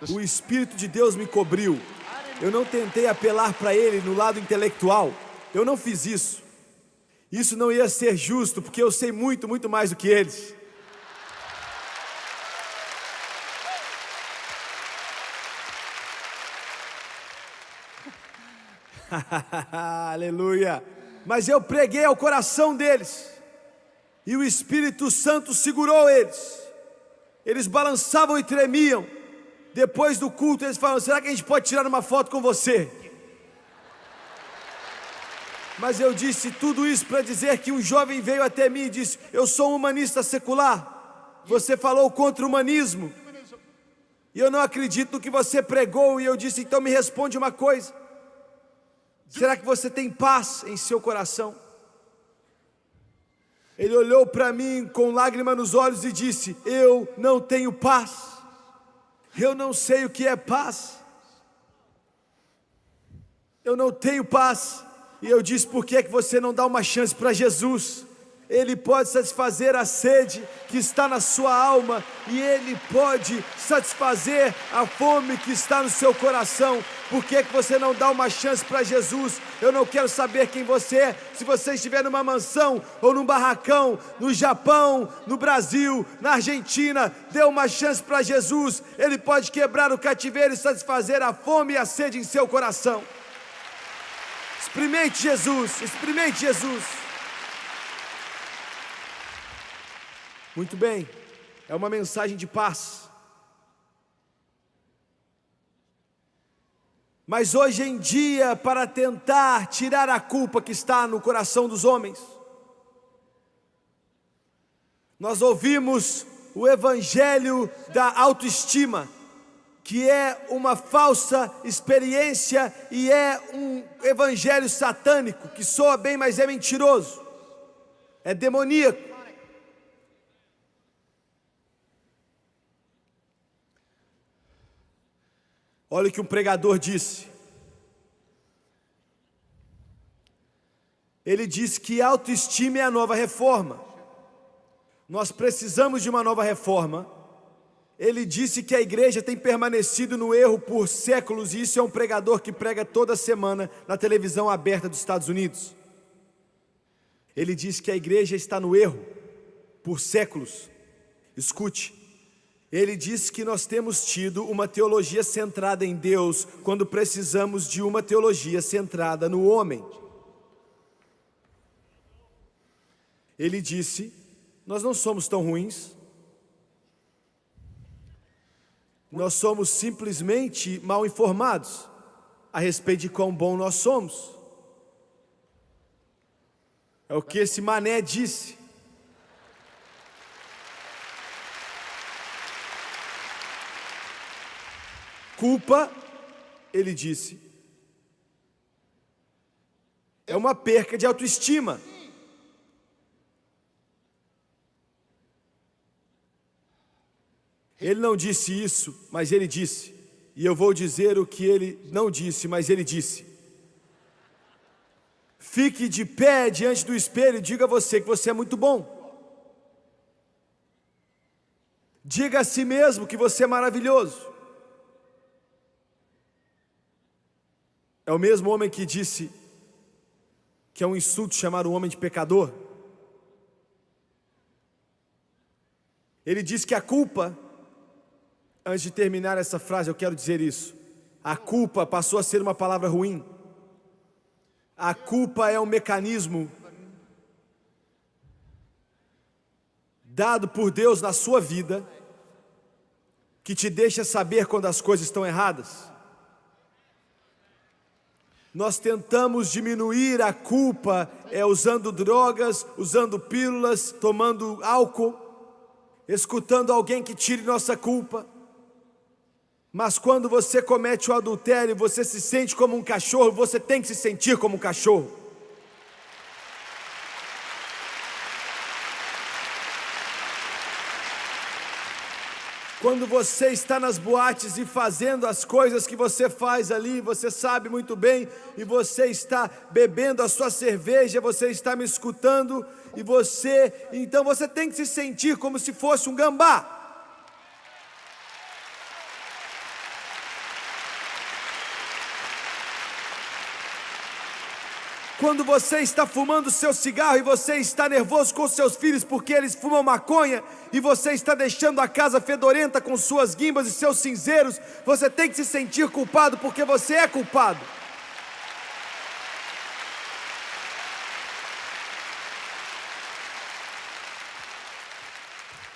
O Espírito de Deus me cobriu. Eu não tentei apelar para ele no lado intelectual. Eu não fiz isso. Isso não ia ser justo, porque eu sei muito, muito mais do que eles. Aleluia. Mas eu preguei ao coração deles. E o Espírito Santo segurou eles. Eles balançavam e tremiam. Depois do culto eles falaram: será que a gente pode tirar uma foto com você? Mas eu disse tudo isso para dizer que um jovem veio até mim e disse: eu sou um humanista secular. Você falou contra o humanismo. E eu não acredito no que você pregou. E eu disse: então me responde uma coisa. Será que você tem paz em seu coração? Ele olhou para mim com lágrima nos olhos e disse: eu não tenho paz. Eu não sei o que é paz. Eu não tenho paz. E eu disse: por que você não dá uma chance para Jesus? Ele pode satisfazer a sede que está na sua alma. E Ele pode satisfazer a fome que está no seu coração. Por que você não dá uma chance para Jesus? Eu não quero saber quem você é. Se você estiver numa mansão ou num barracão, no Japão, no Brasil, na Argentina, dê uma chance para Jesus. Ele pode quebrar o cativeiro e satisfazer a fome e a sede em seu coração. Experimente Jesus, experimente Jesus. Muito bem, é uma mensagem de paz. Mas hoje em dia, para tentar tirar a culpa que está no coração dos homens, nós ouvimos o evangelho da autoestima, que é uma falsa experiência e é um evangelho satânico, que soa bem, mas é mentiroso, é demoníaco. Olha o que um pregador disse. Ele disse que autoestima é a nova reforma. Nós precisamos de uma nova reforma. Ele disse que a igreja tem permanecido no erro por séculos, e isso é um pregador que prega toda semana na televisão aberta dos Estados Unidos. Ele disse que a igreja está no erro por séculos. Escute. Ele disse que nós temos tido uma teologia centrada em Deus, quando precisamos de uma teologia centrada no homem. Ele disse: nós não somos tão ruins. Nós somos simplesmente mal informados a respeito de quão bom nós somos. É o que esse mané disse. Culpa, ele disse, é uma perca de autoestima. Ele não disse isso, mas ele disse. E eu vou dizer o que ele não disse, mas ele disse. Fique de pé diante do espelho e diga a você que você é muito bom. Diga a si mesmo que você é maravilhoso. É o mesmo homem que disse que é um insulto chamar o homem de pecador. Ele diz que a culpa, antes de terminar essa frase eu quero dizer isso, a culpa passou a ser uma palavra ruim. A culpa é um mecanismo dado por Deus na sua vida, que te deixa saber quando as coisas estão erradas. Nós tentamos diminuir a culpa usando drogas, usando pílulas, tomando álcool, escutando alguém que tire nossa culpa. Mas quando você comete o adultério, você se sente como um cachorro, você tem que se sentir como um cachorro. Quando você está nas boates e fazendo as coisas que você faz ali, você sabe muito bem, e você está bebendo a sua cerveja, você está me escutando, então você tem que se sentir como se fosse um gambá. Quando você está fumando seu cigarro e você está nervoso com seus filhos porque eles fumam maconha e você está deixando a casa fedorenta com suas guimbas e seus cinzeiros, você tem que se sentir culpado porque você é culpado.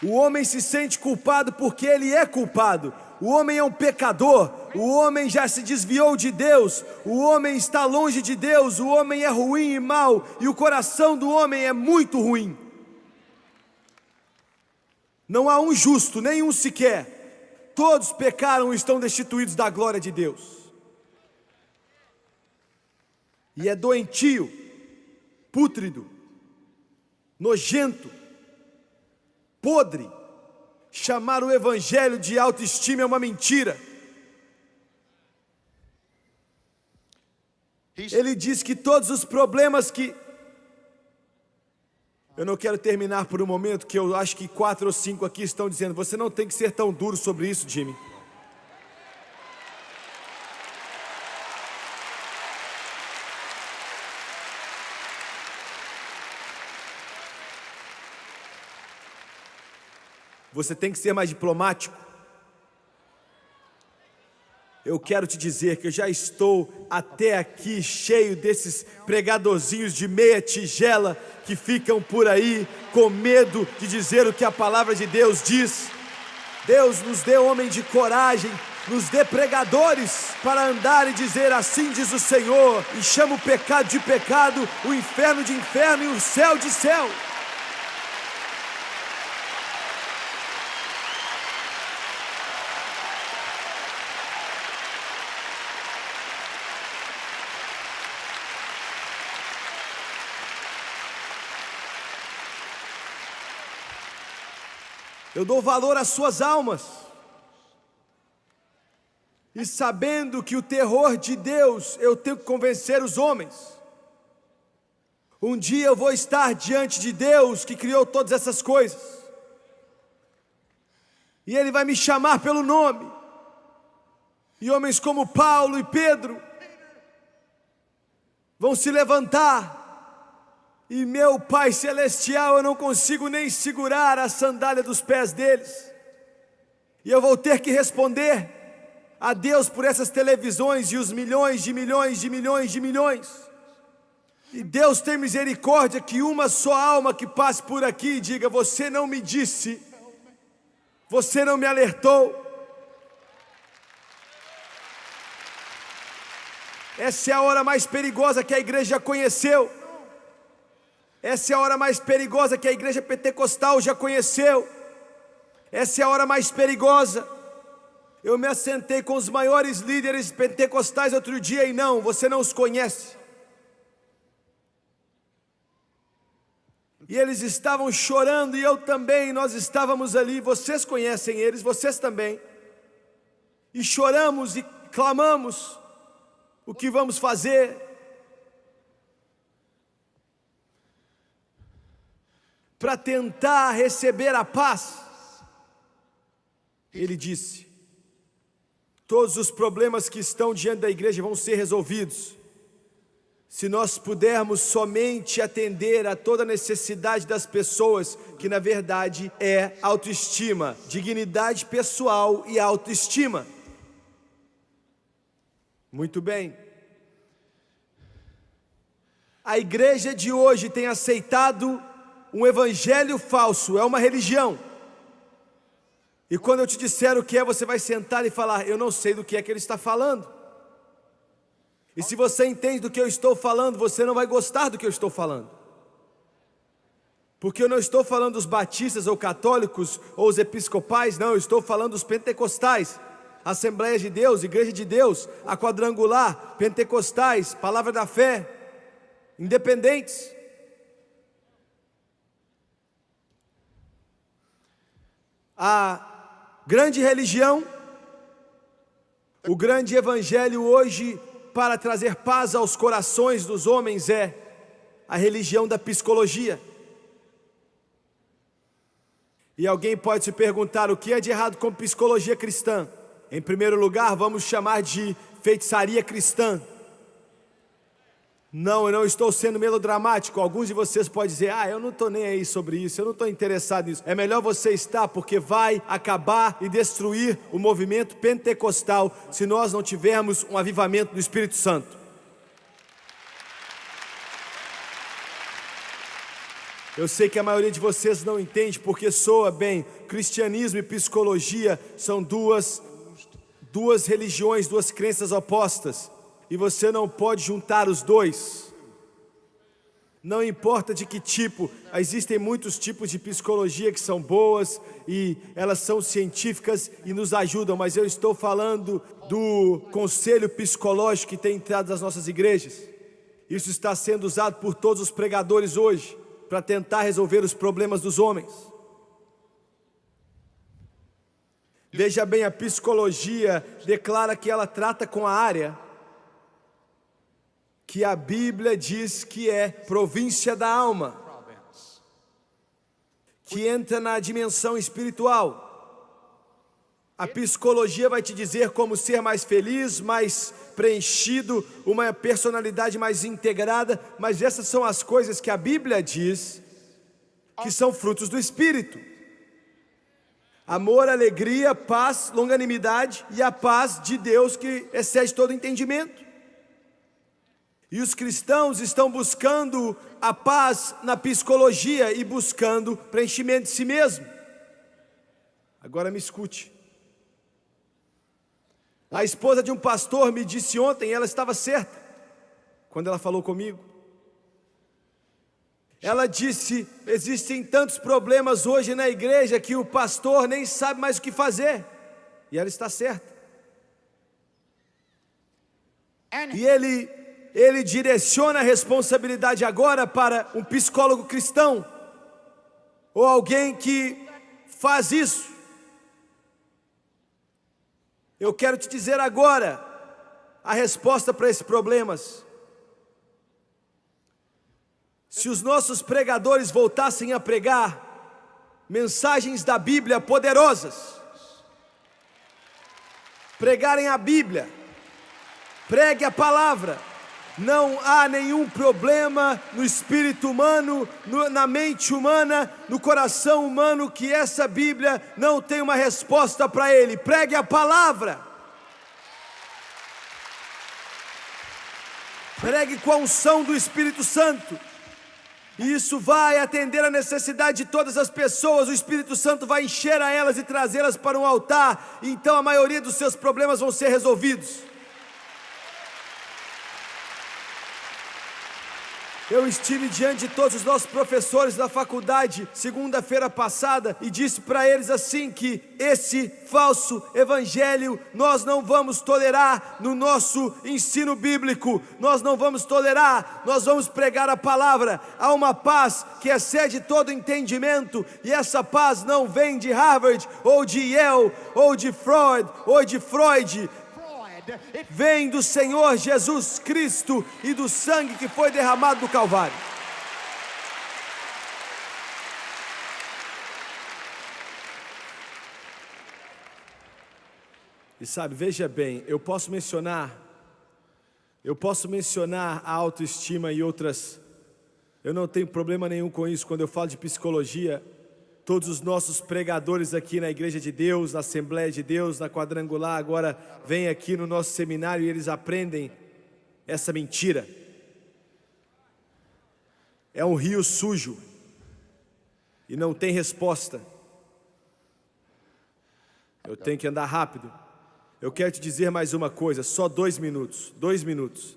O homem se sente culpado porque ele é culpado. O homem é um pecador, o homem já se desviou de Deus, o homem está longe de Deus, o homem é ruim e mau, e o coração do homem é muito ruim. Não há um justo, nenhum sequer. Todos pecaram e estão destituídos da glória de Deus. E é doentio, pútrido, nojento, podre, chamar o evangelho de autoestima é uma mentira. Ele diz que todos os problemas que... Eu não quero terminar por um momento, que eu acho que 4 ou 5 aqui estão dizendo, você não tem que ser tão duro sobre isso, Jimmy. Você tem que ser mais diplomático. Eu quero te dizer que eu já estou até aqui cheio desses pregadorzinhos de meia tigela que ficam por aí com medo de dizer o que a palavra de Deus diz. Deus nos dê homem de coragem, nos dê pregadores para andar e dizer assim diz o Senhor, e chama o pecado de pecado, o inferno de inferno e o céu de céu. Eu dou valor às suas almas. E sabendo que o terror de Deus, eu tenho que convencer os homens. Um dia eu vou estar diante de Deus que criou todas essas coisas. E Ele vai me chamar pelo nome. E homens como Paulo e Pedro vão se levantar. E meu Pai Celestial, eu não consigo nem segurar a sandália dos pés deles. E eu vou ter que responder a Deus por essas televisões e os milhões de milhões de milhões de milhões. E Deus tem misericórdia que uma só alma que passe por aqui e diga, você não me disse, você não me alertou. Essa é a hora mais perigosa que a igreja já conheceu. Essa é a hora mais perigosa que a igreja pentecostal já conheceu. Essa é a hora mais perigosa. Eu me assentei com os maiores líderes pentecostais outro dia e não, você não os conhece. E eles estavam chorando e eu também, nós estávamos ali, vocês conhecem eles, vocês também. E choramos e clamamos o que vamos fazer. Para tentar receber a paz. Ele disse, Todos os problemas que estão diante da igreja vão ser resolvidos se nós pudermos somente atender a toda necessidade das pessoas, que na verdade é autoestima, dignidade pessoal e autoestima. Muito bem. A igreja de hoje tem aceitado um evangelho falso, é uma religião. E quando eu te disser o que é, você vai sentar e falar: eu não sei do que é que ele está falando. E se você entende do que eu estou falando, você não vai gostar do que eu estou falando. Porque eu não estou falando dos batistas ou católicos ou os episcopais, não, eu estou falando dos pentecostais, Assembleia de Deus, Igreja de Deus, a Quadrangular, pentecostais, Palavra da Fé, independentes. A grande religião, o grande evangelho hoje para trazer paz aos corações dos homens é a religião da psicologia. E alguém pode se perguntar: o que é de errado com psicologia cristã? Em primeiro lugar, vamos chamar de feitiçaria cristã. Não, eu não estou sendo melodramático. Alguns de vocês podem dizer: eu não estou nem aí sobre isso, eu não estou interessado nisso. É melhor você estar, porque vai acabar e destruir o movimento pentecostal se nós não tivermos um avivamento do Espírito Santo. Eu sei que a maioria de vocês não entende, porque soa bem. Cristianismo e psicologia são duas religiões, duas crenças opostas. E você não pode juntar os dois. Não importa de que tipo, existem muitos tipos de psicologia que são boas e elas são científicas e nos ajudam, mas eu estou falando do conselho psicológico que tem entrado nas nossas igrejas. Isso está sendo usado por todos os pregadores hoje para tentar resolver os problemas dos homens. Veja bem, a psicologia declara que ela trata com a área que a Bíblia diz que é província da alma, que entra na dimensão espiritual. A psicologia vai te dizer como ser mais feliz, mais preenchido, uma personalidade mais integrada, mas essas são as coisas que a Bíblia diz que são frutos do Espírito: amor, alegria, paz, longanimidade e a paz de Deus que excede todo entendimento. E os cristãos estão buscando a paz na psicologia e buscando preenchimento de si mesmo. Agora me escute. A esposa de um pastor me disse ontem, ela estava certa quando ela falou comigo. Ela disse: existem tantos problemas hoje na igreja que o pastor nem sabe mais o que fazer. E ela está certa. E ele direciona a responsabilidade agora para um psicólogo cristão, ou alguém que faz isso. Eu quero te dizer agora a resposta para esses problemas. Se os nossos pregadores voltassem a pregar mensagens da Bíblia poderosas, pregarem a Bíblia, pregue a palavra, não há nenhum problema no espírito humano, na mente humana, no coração humano que essa Bíblia não tem uma resposta para ele. Pregue a palavra. Pregue com a unção do Espírito Santo. E isso vai atender a necessidade de todas as pessoas. O Espírito Santo vai encher a elas e trazê-las para um altar. Então a maioria dos seus problemas vão ser resolvidos. Eu estive diante de todos os nossos professores da faculdade segunda-feira passada e disse para eles assim que esse falso evangelho nós não vamos tolerar no nosso ensino bíblico, nós não vamos tolerar, nós vamos pregar a palavra. Há uma paz que excede todo entendimento e essa paz não vem de Harvard ou de Yale ou de Freud, vem do Senhor Jesus Cristo e do sangue que foi derramado no Calvário. E sabe, veja bem, eu posso mencionar a autoestima e outras. Eu não tenho problema nenhum com isso. Quando eu falo de psicologia, todos os nossos pregadores aqui na Igreja de Deus, na Assembleia de Deus, na Quadrangular, agora vêm aqui no nosso seminário e eles aprendem essa mentira. É um rio sujo e não tem resposta. Eu tenho que andar rápido. Eu quero te dizer mais uma coisa, só 2 minutos. 2 minutos.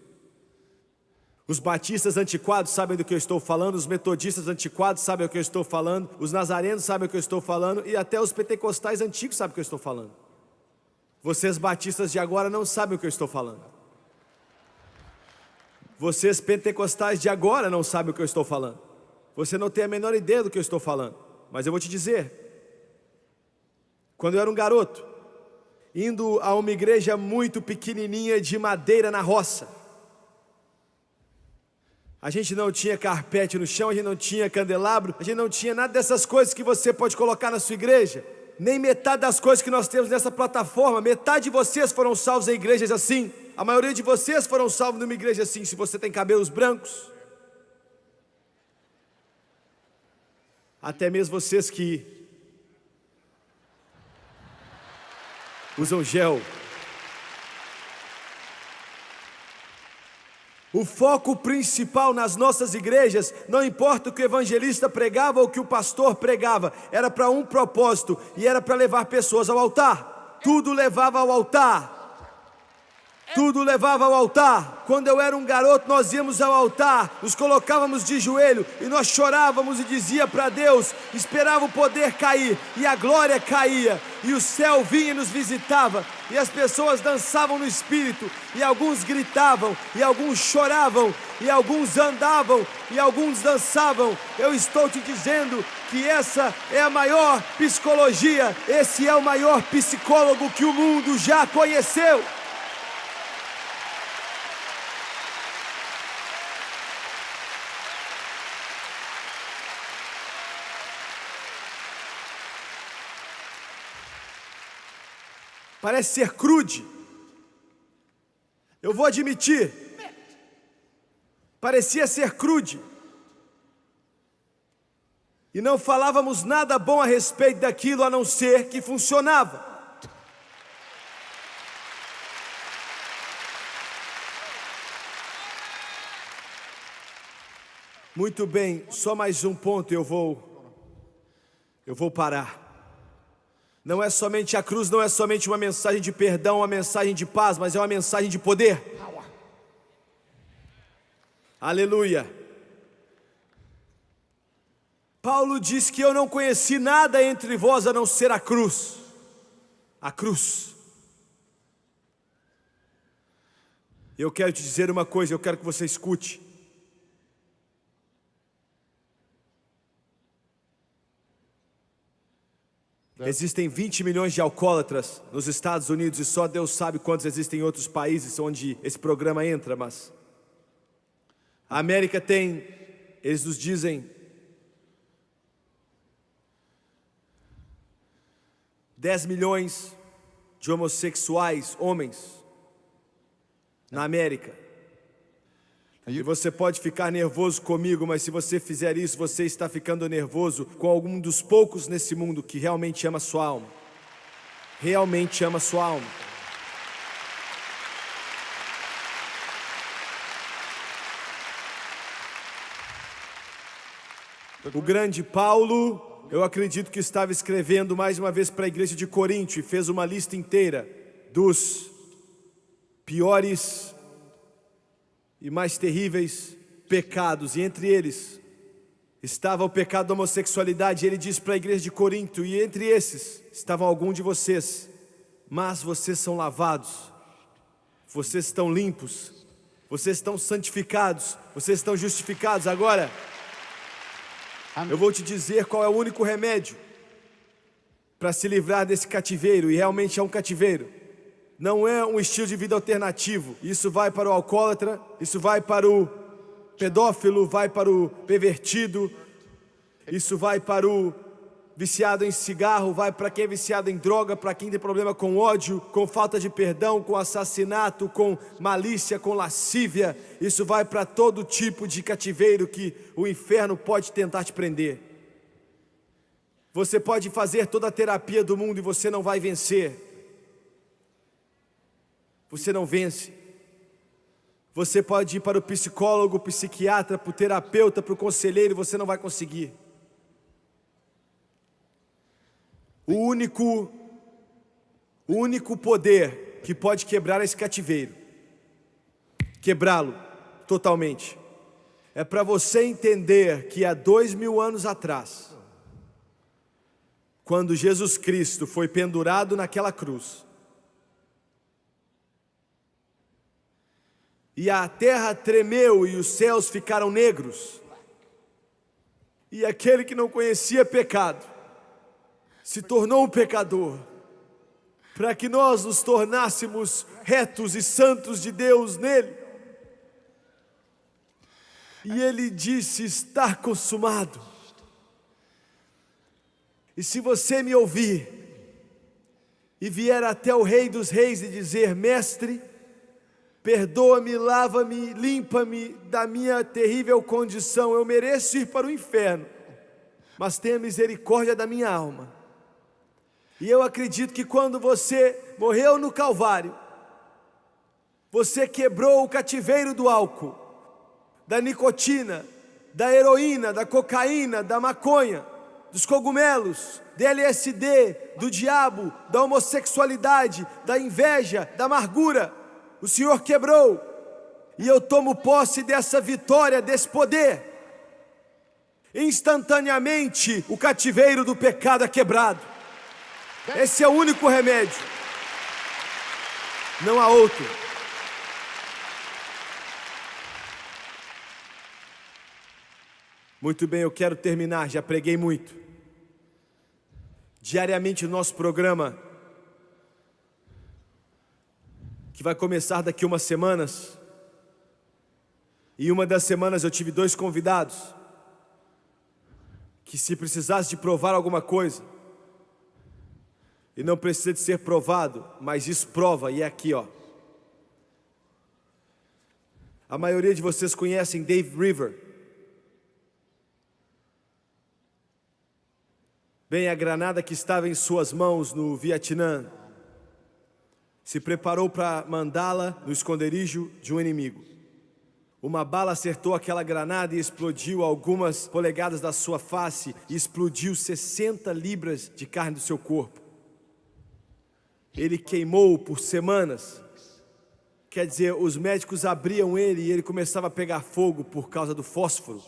Os batistas antiquados sabem do que eu estou falando, os metodistas antiquados sabem o que eu estou falando, os nazarenos sabem o que eu estou falando e até os pentecostais antigos sabem o que eu estou falando. Vocês batistas de agora não sabem o que eu estou falando. Vocês pentecostais de agora não sabem o que eu estou falando. Você não tem a menor ideia do que eu estou falando. Mas eu vou te dizer. Quando eu era um garoto, indo a uma igreja muito pequenininha de madeira na roça, a gente não tinha carpete no chão, a gente não tinha candelabro, a gente não tinha nada dessas coisas que você pode colocar na sua igreja. Nem metade das coisas que nós temos nessa plataforma. Metade de vocês foram salvos em igrejas assim. A maioria de vocês foram salvos numa igreja assim, se você tem cabelos brancos. Até mesmo vocês que usam gel. O foco principal nas nossas igrejas, não importa o que o evangelista pregava ou o que o pastor pregava, era para um propósito, e era para levar pessoas ao altar. Tudo levava ao altar. Tudo levava ao altar. Quando eu era um garoto, nós íamos ao altar, nos colocávamos de joelho e nós chorávamos e dizia para Deus, esperava o poder cair e a glória caía e o céu vinha e nos visitava e as pessoas dançavam no espírito e alguns gritavam e alguns choravam e alguns andavam e alguns dançavam. Eu estou te dizendo que essa é a maior psicologia, esse é o maior psicólogo que o mundo já conheceu. Parece ser crude. Eu vou admitir. Parecia ser crude. E não falávamos nada bom a respeito daquilo, a não ser que funcionava. Muito bem, só mais um ponto e eu vou parar. Não é somente a cruz, não é somente uma mensagem de perdão, uma mensagem de paz, mas é uma mensagem de poder. Aleluia. Paulo diz que eu não conheci nada entre vós a não ser a cruz. A cruz. Eu quero te dizer uma coisa, eu quero que você escute. Existem 20 milhões de alcoólatras nos Estados Unidos e só Deus sabe quantos existem em outros países onde esse programa entra, mas a América tem, eles nos dizem, 10 milhões de homossexuais, homens, na América. E você pode ficar nervoso comigo, mas se você fizer isso, você está ficando nervoso com algum dos poucos nesse mundo que realmente ama sua alma. Realmente ama sua alma. O grande Paulo, eu acredito que estava escrevendo mais uma vez para a igreja de Corinto e fez uma lista inteira dos piores e mais terríveis pecados, e entre eles estava o pecado da homossexualidade. Ele diz para a igreja de Corinto, e entre esses estavam alguns de vocês, mas vocês são lavados, vocês estão limpos, vocês estão santificados, vocês estão justificados. Agora, eu vou te dizer qual é o único remédio para se livrar desse cativeiro, e realmente é um cativeiro. Não é um estilo de vida alternativo. Isso vai para o alcoólatra, isso vai para o pedófilo, vai para o pervertido, isso vai para o viciado em cigarro, vai para quem é viciado em droga, para quem tem problema com ódio, com falta de perdão, com assassinato, com malícia, com lascívia. Isso vai para todo tipo de cativeiro que o inferno pode tentar te prender. Você pode fazer toda a terapia do mundo e você não vai vencer. Você não vence. Você pode ir para o psicólogo, psiquiatra, para o terapeuta, para o conselheiro e você não vai conseguir. O único poder que pode quebrar esse cativeiro, quebrá-lo totalmente, é para você entender que há 2000 anos atrás, quando Jesus Cristo foi pendurado naquela cruz, e a terra tremeu e os céus ficaram negros, e aquele que não conhecia pecado se tornou um pecador, para que nós nos tornássemos retos e santos de Deus nele. E ele disse: está consumado. E se você me ouvir e vier até o Rei dos Reis e dizer: mestre, perdoa-me, lava-me, limpa-me da minha terrível condição, eu mereço ir para o inferno, mas tenha misericórdia da minha alma. E eu acredito que quando você morreu no Calvário, você quebrou o cativeiro do álcool, da nicotina, da heroína, da cocaína, da maconha, dos cogumelos, do LSD, do diabo, da homossexualidade, da inveja, da amargura. O Senhor quebrou, e eu tomo posse dessa vitória, desse poder. Instantaneamente o cativeiro do pecado é quebrado. Esse é o único remédio, não há outro. Muito bem, eu quero terminar, já preguei muito. Diariamente o nosso programa, que vai começar daqui umas semanas, e uma das semanas eu tive 2 convidados, que se precisasse de provar alguma coisa, e não precisa de ser provado, mas isso prova, e é aqui, ó. A maioria de vocês conhecem Dave River. Bem, a granada que estava em suas mãos no Vietnã se preparou para mandá-la no esconderijo de um inimigo. Uma bala acertou aquela granada e explodiu algumas polegadas da sua face e explodiu 60 libras de carne do seu corpo. Ele queimou por semanas. Quer dizer, os médicos abriam ele e ele começava a pegar fogo por causa do fósforo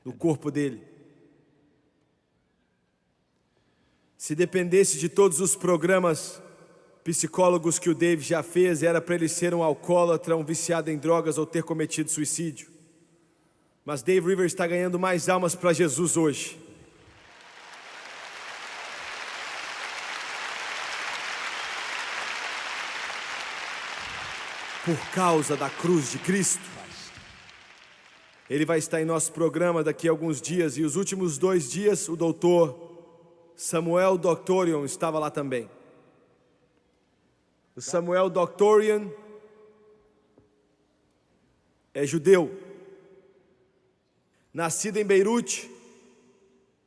no corpo dele. Se dependesse de todos os programas psicólogos que o Dave já fez, era para ele ser um alcoólatra, um viciado em drogas ou ter cometido suicídio. Mas Dave River está ganhando mais almas para Jesus hoje. Por causa da cruz de Cristo. Ele vai estar em nosso programa daqui a alguns dias, e os últimos 2 dias o doutor Samuel Doctorian estava lá também. O Samuel Doctorian é judeu, nascido em Beirute,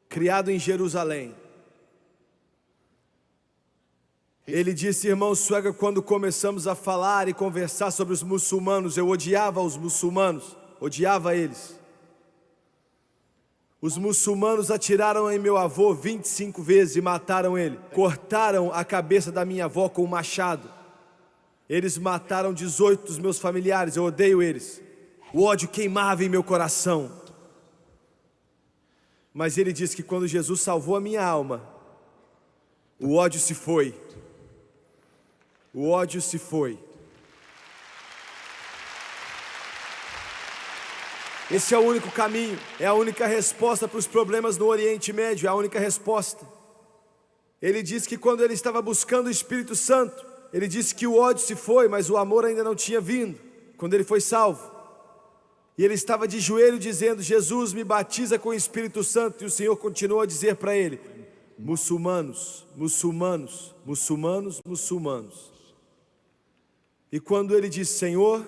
criado em Jerusalém. Ele disse: irmão Swagger, quando começamos a falar e conversar sobre os muçulmanos, eu odiava os muçulmanos, odiava eles. Os muçulmanos atiraram em meu avô 25 vezes e mataram ele. Cortaram a cabeça da minha avó com um machado. Eles mataram 18 dos meus familiares, eu odeio eles. O ódio queimava em meu coração. Mas ele disse que quando Jesus salvou a minha alma, o ódio se foi. O ódio se foi. Esse é o único caminho, é a única resposta para os problemas no Oriente Médio, é a única resposta. Ele disse que quando ele estava buscando o Espírito Santo, ele disse que o ódio se foi, mas o amor ainda não tinha vindo, quando ele foi salvo. E ele estava de joelho dizendo: Jesus, me batiza com o Espírito Santo. E o Senhor continuou a dizer para ele: muçulmanos, muçulmanos, muçulmanos, muçulmanos. E quando ele disse: Senhor,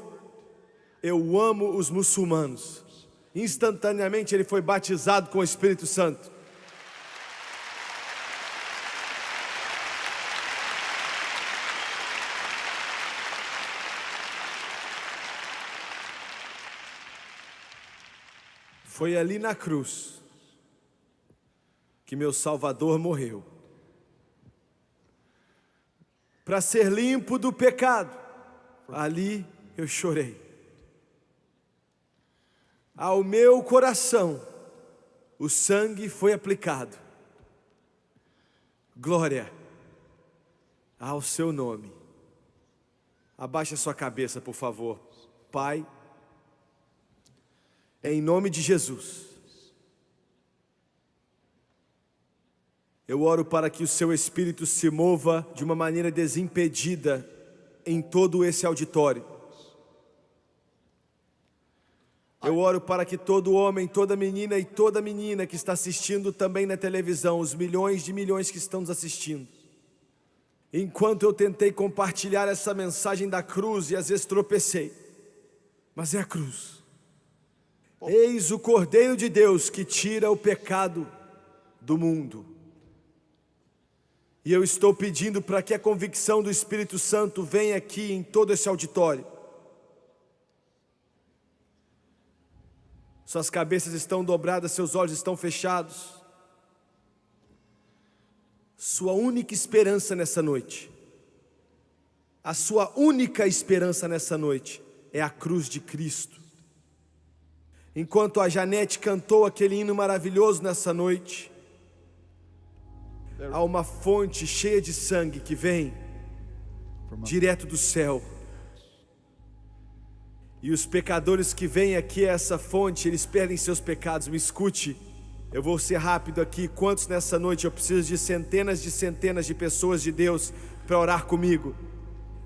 eu amo os muçulmanos, instantaneamente ele foi batizado com o Espírito Santo. Foi ali na cruz que meu Salvador morreu, para ser limpo do pecado. Ali eu chorei. Ao meu coração o sangue foi aplicado. Glória ao seu nome. Abaixe a sua cabeça, por favor. Pai, em nome de Jesus, eu oro para que o seu Espírito se mova de uma maneira desimpedida em todo esse auditório. Eu oro para que todo homem, toda menina e toda menina que está assistindo também na televisão, os milhões de milhões que estão nos assistindo, enquanto eu tentei compartilhar essa mensagem da cruz e às vezes tropecei, mas é a cruz. Eis o Cordeiro de Deus que tira o pecado do mundo. E eu estou pedindo para que a convicção do Espírito Santo venha aqui em todo esse auditório. Suas cabeças estão dobradas, seus olhos estão fechados. Sua única esperança nessa noite, a sua única esperança nessa noite é a cruz de Cristo. Enquanto a Janete cantou aquele hino maravilhoso nessa noite, há uma fonte cheia de sangue que vem direto do céu. E os pecadores que vêm aqui a essa fonte, eles perdem seus pecados. Me escute, eu vou ser rápido aqui. Quantos nessa noite eu preciso de centenas de pessoas de Deus para orar comigo?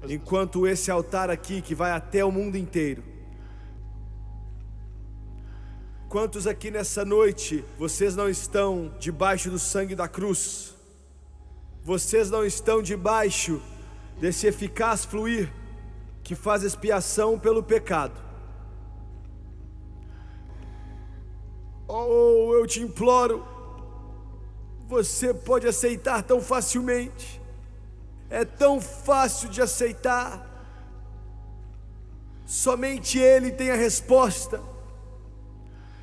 Enquanto esse altar aqui que vai até o mundo inteiro. Quantos aqui nessa noite, vocês não estão debaixo do sangue da cruz? Vocês não estão debaixo desse eficaz fluir que faz expiação pelo pecado. Oh, eu te imploro, você pode aceitar tão facilmente. É tão fácil de aceitar. Somente Ele tem a resposta.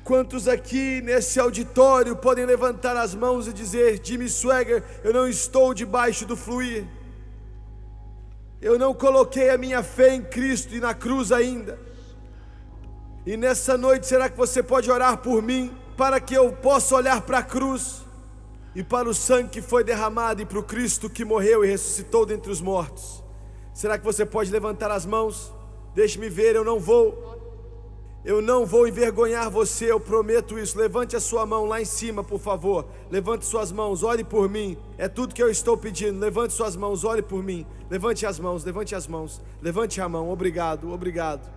Quantos aqui nesse auditório podem levantar as mãos e dizer: Jimmy Swaggart, eu não estou debaixo do fluir. Eu não coloquei a minha fé em Cristo e na cruz ainda. E nessa noite, será que você pode orar por mim, para que eu possa olhar para a cruz e para o sangue que foi derramado e para o Cristo que morreu e ressuscitou dentre os mortos? Será que você pode levantar as mãos? Deixe-me ver, eu não vou envergonhar você, eu prometo isso. Levante a sua mão lá em cima, por favor. Levante suas mãos, ore por mim. É tudo que eu estou pedindo. Levante suas mãos, ore por mim. Levante as mãos, levante as mãos. Levante a mão, obrigado, obrigado.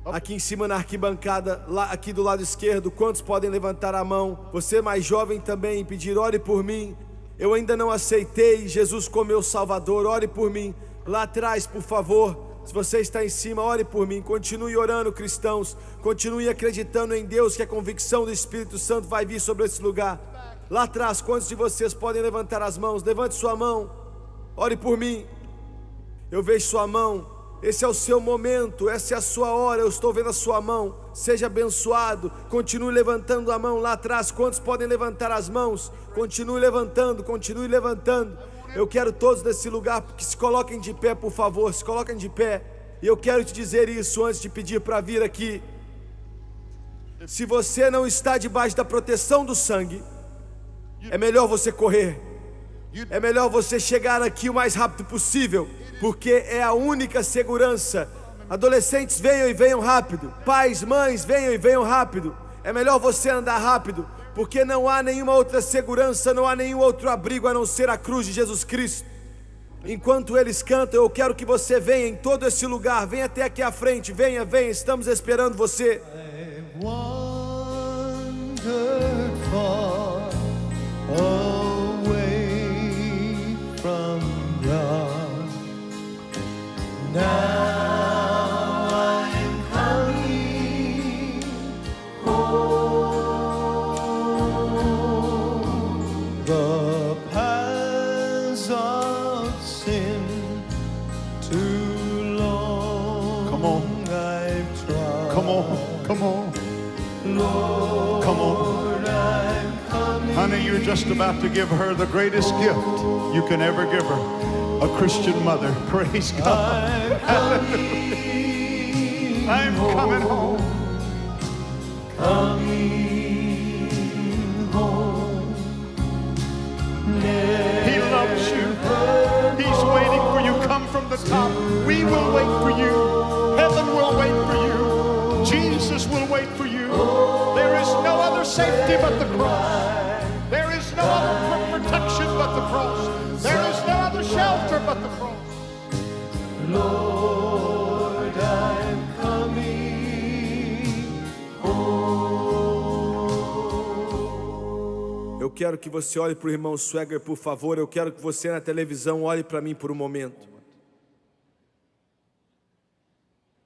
Aqui em cima na arquibancada, lá aqui do lado esquerdo, quantos podem levantar a mão? Você mais jovem também, pedir: ore por mim. Eu ainda não aceitei Jesus como meu Salvador, ore por mim. Lá atrás, por favor. Se você está em cima, ore por mim. Continue orando, cristãos. Continue acreditando em Deus, que a convicção do Espírito Santo vai vir sobre esse lugar. Lá atrás, quantos de vocês podem levantar as mãos? Levante sua mão, ore por mim. Eu vejo sua mão. Esse é o seu momento, essa é a sua hora. Eu estou vendo a sua mão. Seja abençoado. Continue levantando a mão lá atrás. Quantos podem levantar as mãos? Continue levantando, continue levantando. Eu quero todos nesse lugar que se coloquem de pé, por favor, se coloquem de pé. E eu quero te dizer isso antes de pedir para vir aqui. Se você não está debaixo da proteção do sangue, é melhor você correr. É melhor você chegar aqui o mais rápido possível, porque é a única segurança. Adolescentes, venham e venham rápido. Pais, mães, venham e venham rápido. É melhor você andar rápido, porque não há nenhuma outra segurança, não há nenhum outro abrigo a não ser a cruz de Jesus Cristo. Enquanto eles cantam, eu quero que você venha em todo esse lugar. Venha até aqui à frente. Venha, venha. Estamos esperando você. I've wandered far away from God. Now I'm coming home. The paths of sin too long. Come on. I've trod. Come on, come on, Lord, come on. I'm coming. Honey, you're just about to give her the greatest gift you can ever give her. A Christian mother. Praise God. I'm coming home. Coming home. He loves you. He's waiting for you. Come from the top. We will wait for you. Heaven will wait for you. Jesus will wait for you. There is no other safety but the cross. There is no other protection but the cross. There is no other shelter but the cross. Lord, I'm coming home. Eu quero que você olhe para o irmão Swagger, por favor. Eu quero que você na televisão olhe para mim por um momento.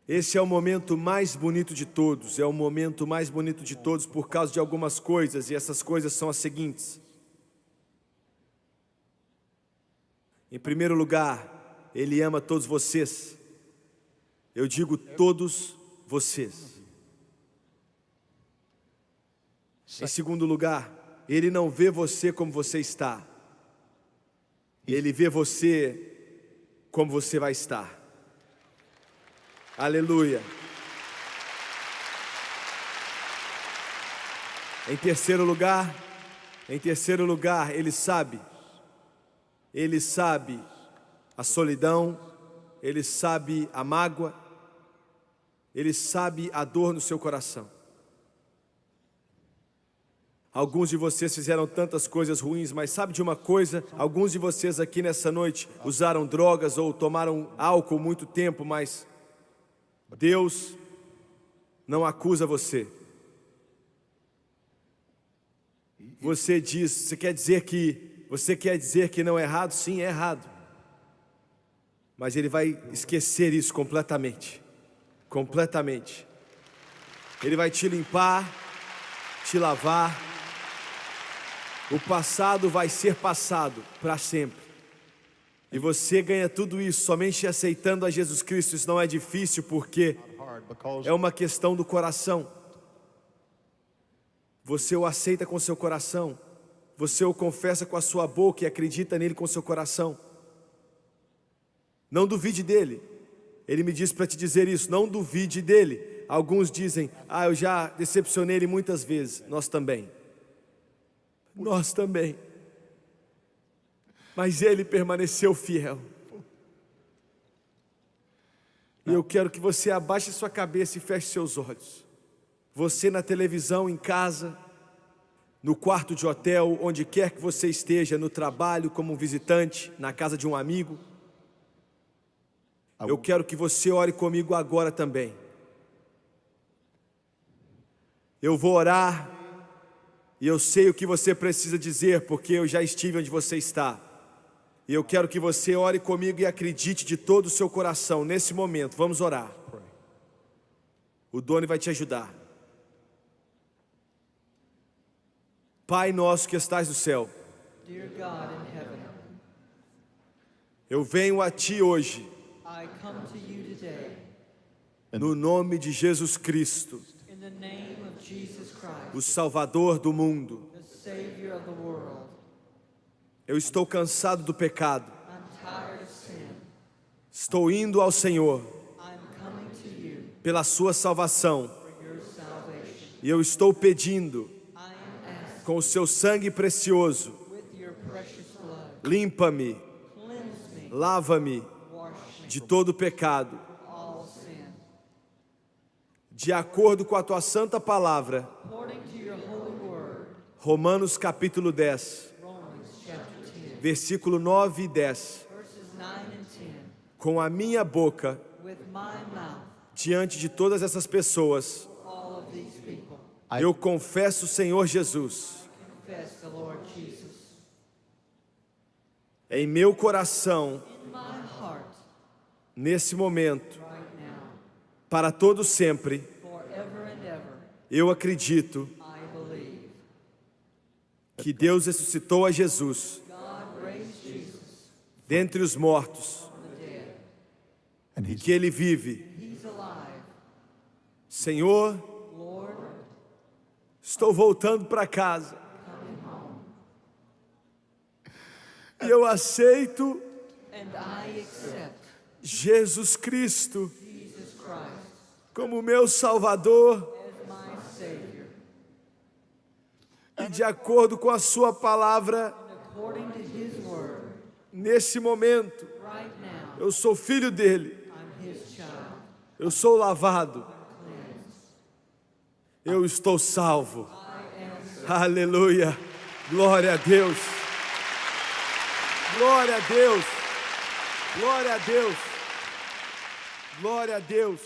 Esse é o momento mais bonito de todos. É o momento mais bonito de todos por causa de algumas coisas. E essas coisas são as seguintes. Em primeiro lugar, Ele ama todos vocês. Eu digo todos vocês. Em segundo lugar, Ele não vê você como você está. Ele vê você como você vai estar. Aleluia. Em terceiro lugar, Ele sabe a solidão, Ele sabe a mágoa, Ele sabe a dor no seu coração. Alguns de vocês fizeram tantas coisas ruins, mas sabe de uma coisa? Alguns de vocês aqui nessa noite usaram drogas ou tomaram álcool muito tempo, mas Deus não acusa você. Você quer dizer que não é errado? Sim, é errado. Mas Ele vai esquecer isso completamente. Completamente. Ele vai te limpar, te lavar. O passado vai ser passado para sempre. E você ganha tudo isso somente aceitando a Jesus Cristo. Isso não é difícil porque é uma questão do coração. Você o aceita com seu coração. Você o confessa com a sua boca e acredita nele com seu coração. Não duvide dele. Ele me disse para te dizer isso. Não duvide dele. Alguns dizem, eu já decepcionei ele muitas vezes. Nós também. Nós também. Mas ele permaneceu fiel. E eu quero que você abaixe sua cabeça e feche seus olhos. Você na televisão, em casa, no quarto de hotel, onde quer que você esteja, no trabalho, como um visitante, na casa de um amigo. Eu quero que você ore comigo agora também. Eu vou orar e eu sei o que você precisa dizer, porque eu já estive onde você está. E eu quero que você ore comigo e acredite de todo o seu coração nesse momento. Vamos orar. O Doni vai te ajudar. Pai nosso que estás no céu, Dear God in heaven, eu venho a Ti hoje, I come to you today no nome de Jesus Cristo, in the name of Jesus Christ, o Salvador do mundo. the Savior of the world. Eu estou cansado do pecado. I'm tired of sin. Estou indo ao Senhor I'm coming to you pela sua salvação. for your salvation. E eu estou pedindo, I am asking com o seu sangue precioso, with your precious blood, limpa-me, cleanse me, lava-me wash me de todo pecado. all sin. De acordo com a tua santa palavra, According to your holy word, Romanos capítulo 10, Romans chapter 10, versículo 9 e 10. verses 9 and 10. com a minha boca, With my mouth, diante de todas essas pessoas, all of these people, eu confesso o Senhor Jesus confess the Lord Jesus. em meu coração, In my heart, nesse momento, right now, para todo sempre. forever and ever, Eu acredito I believe. que Deus ressuscitou a Jesus God raised Jesus dentre os mortos from the dead. e que Ele vive. He's alive. Senhor, Lord, estou voltando para casa coming home. e eu aceito And I accept Jesus Cristo Jesus Christ como meu Salvador as my Savior. e de acordo com a Sua palavra, According to His word, nesse momento, right now, eu sou filho dele, I'm His child. eu sou lavado, Cleansed. eu estou salvo. I am saved. Aleluia, glória a Deus, glória a Deus, glória a Deus, glória a Deus.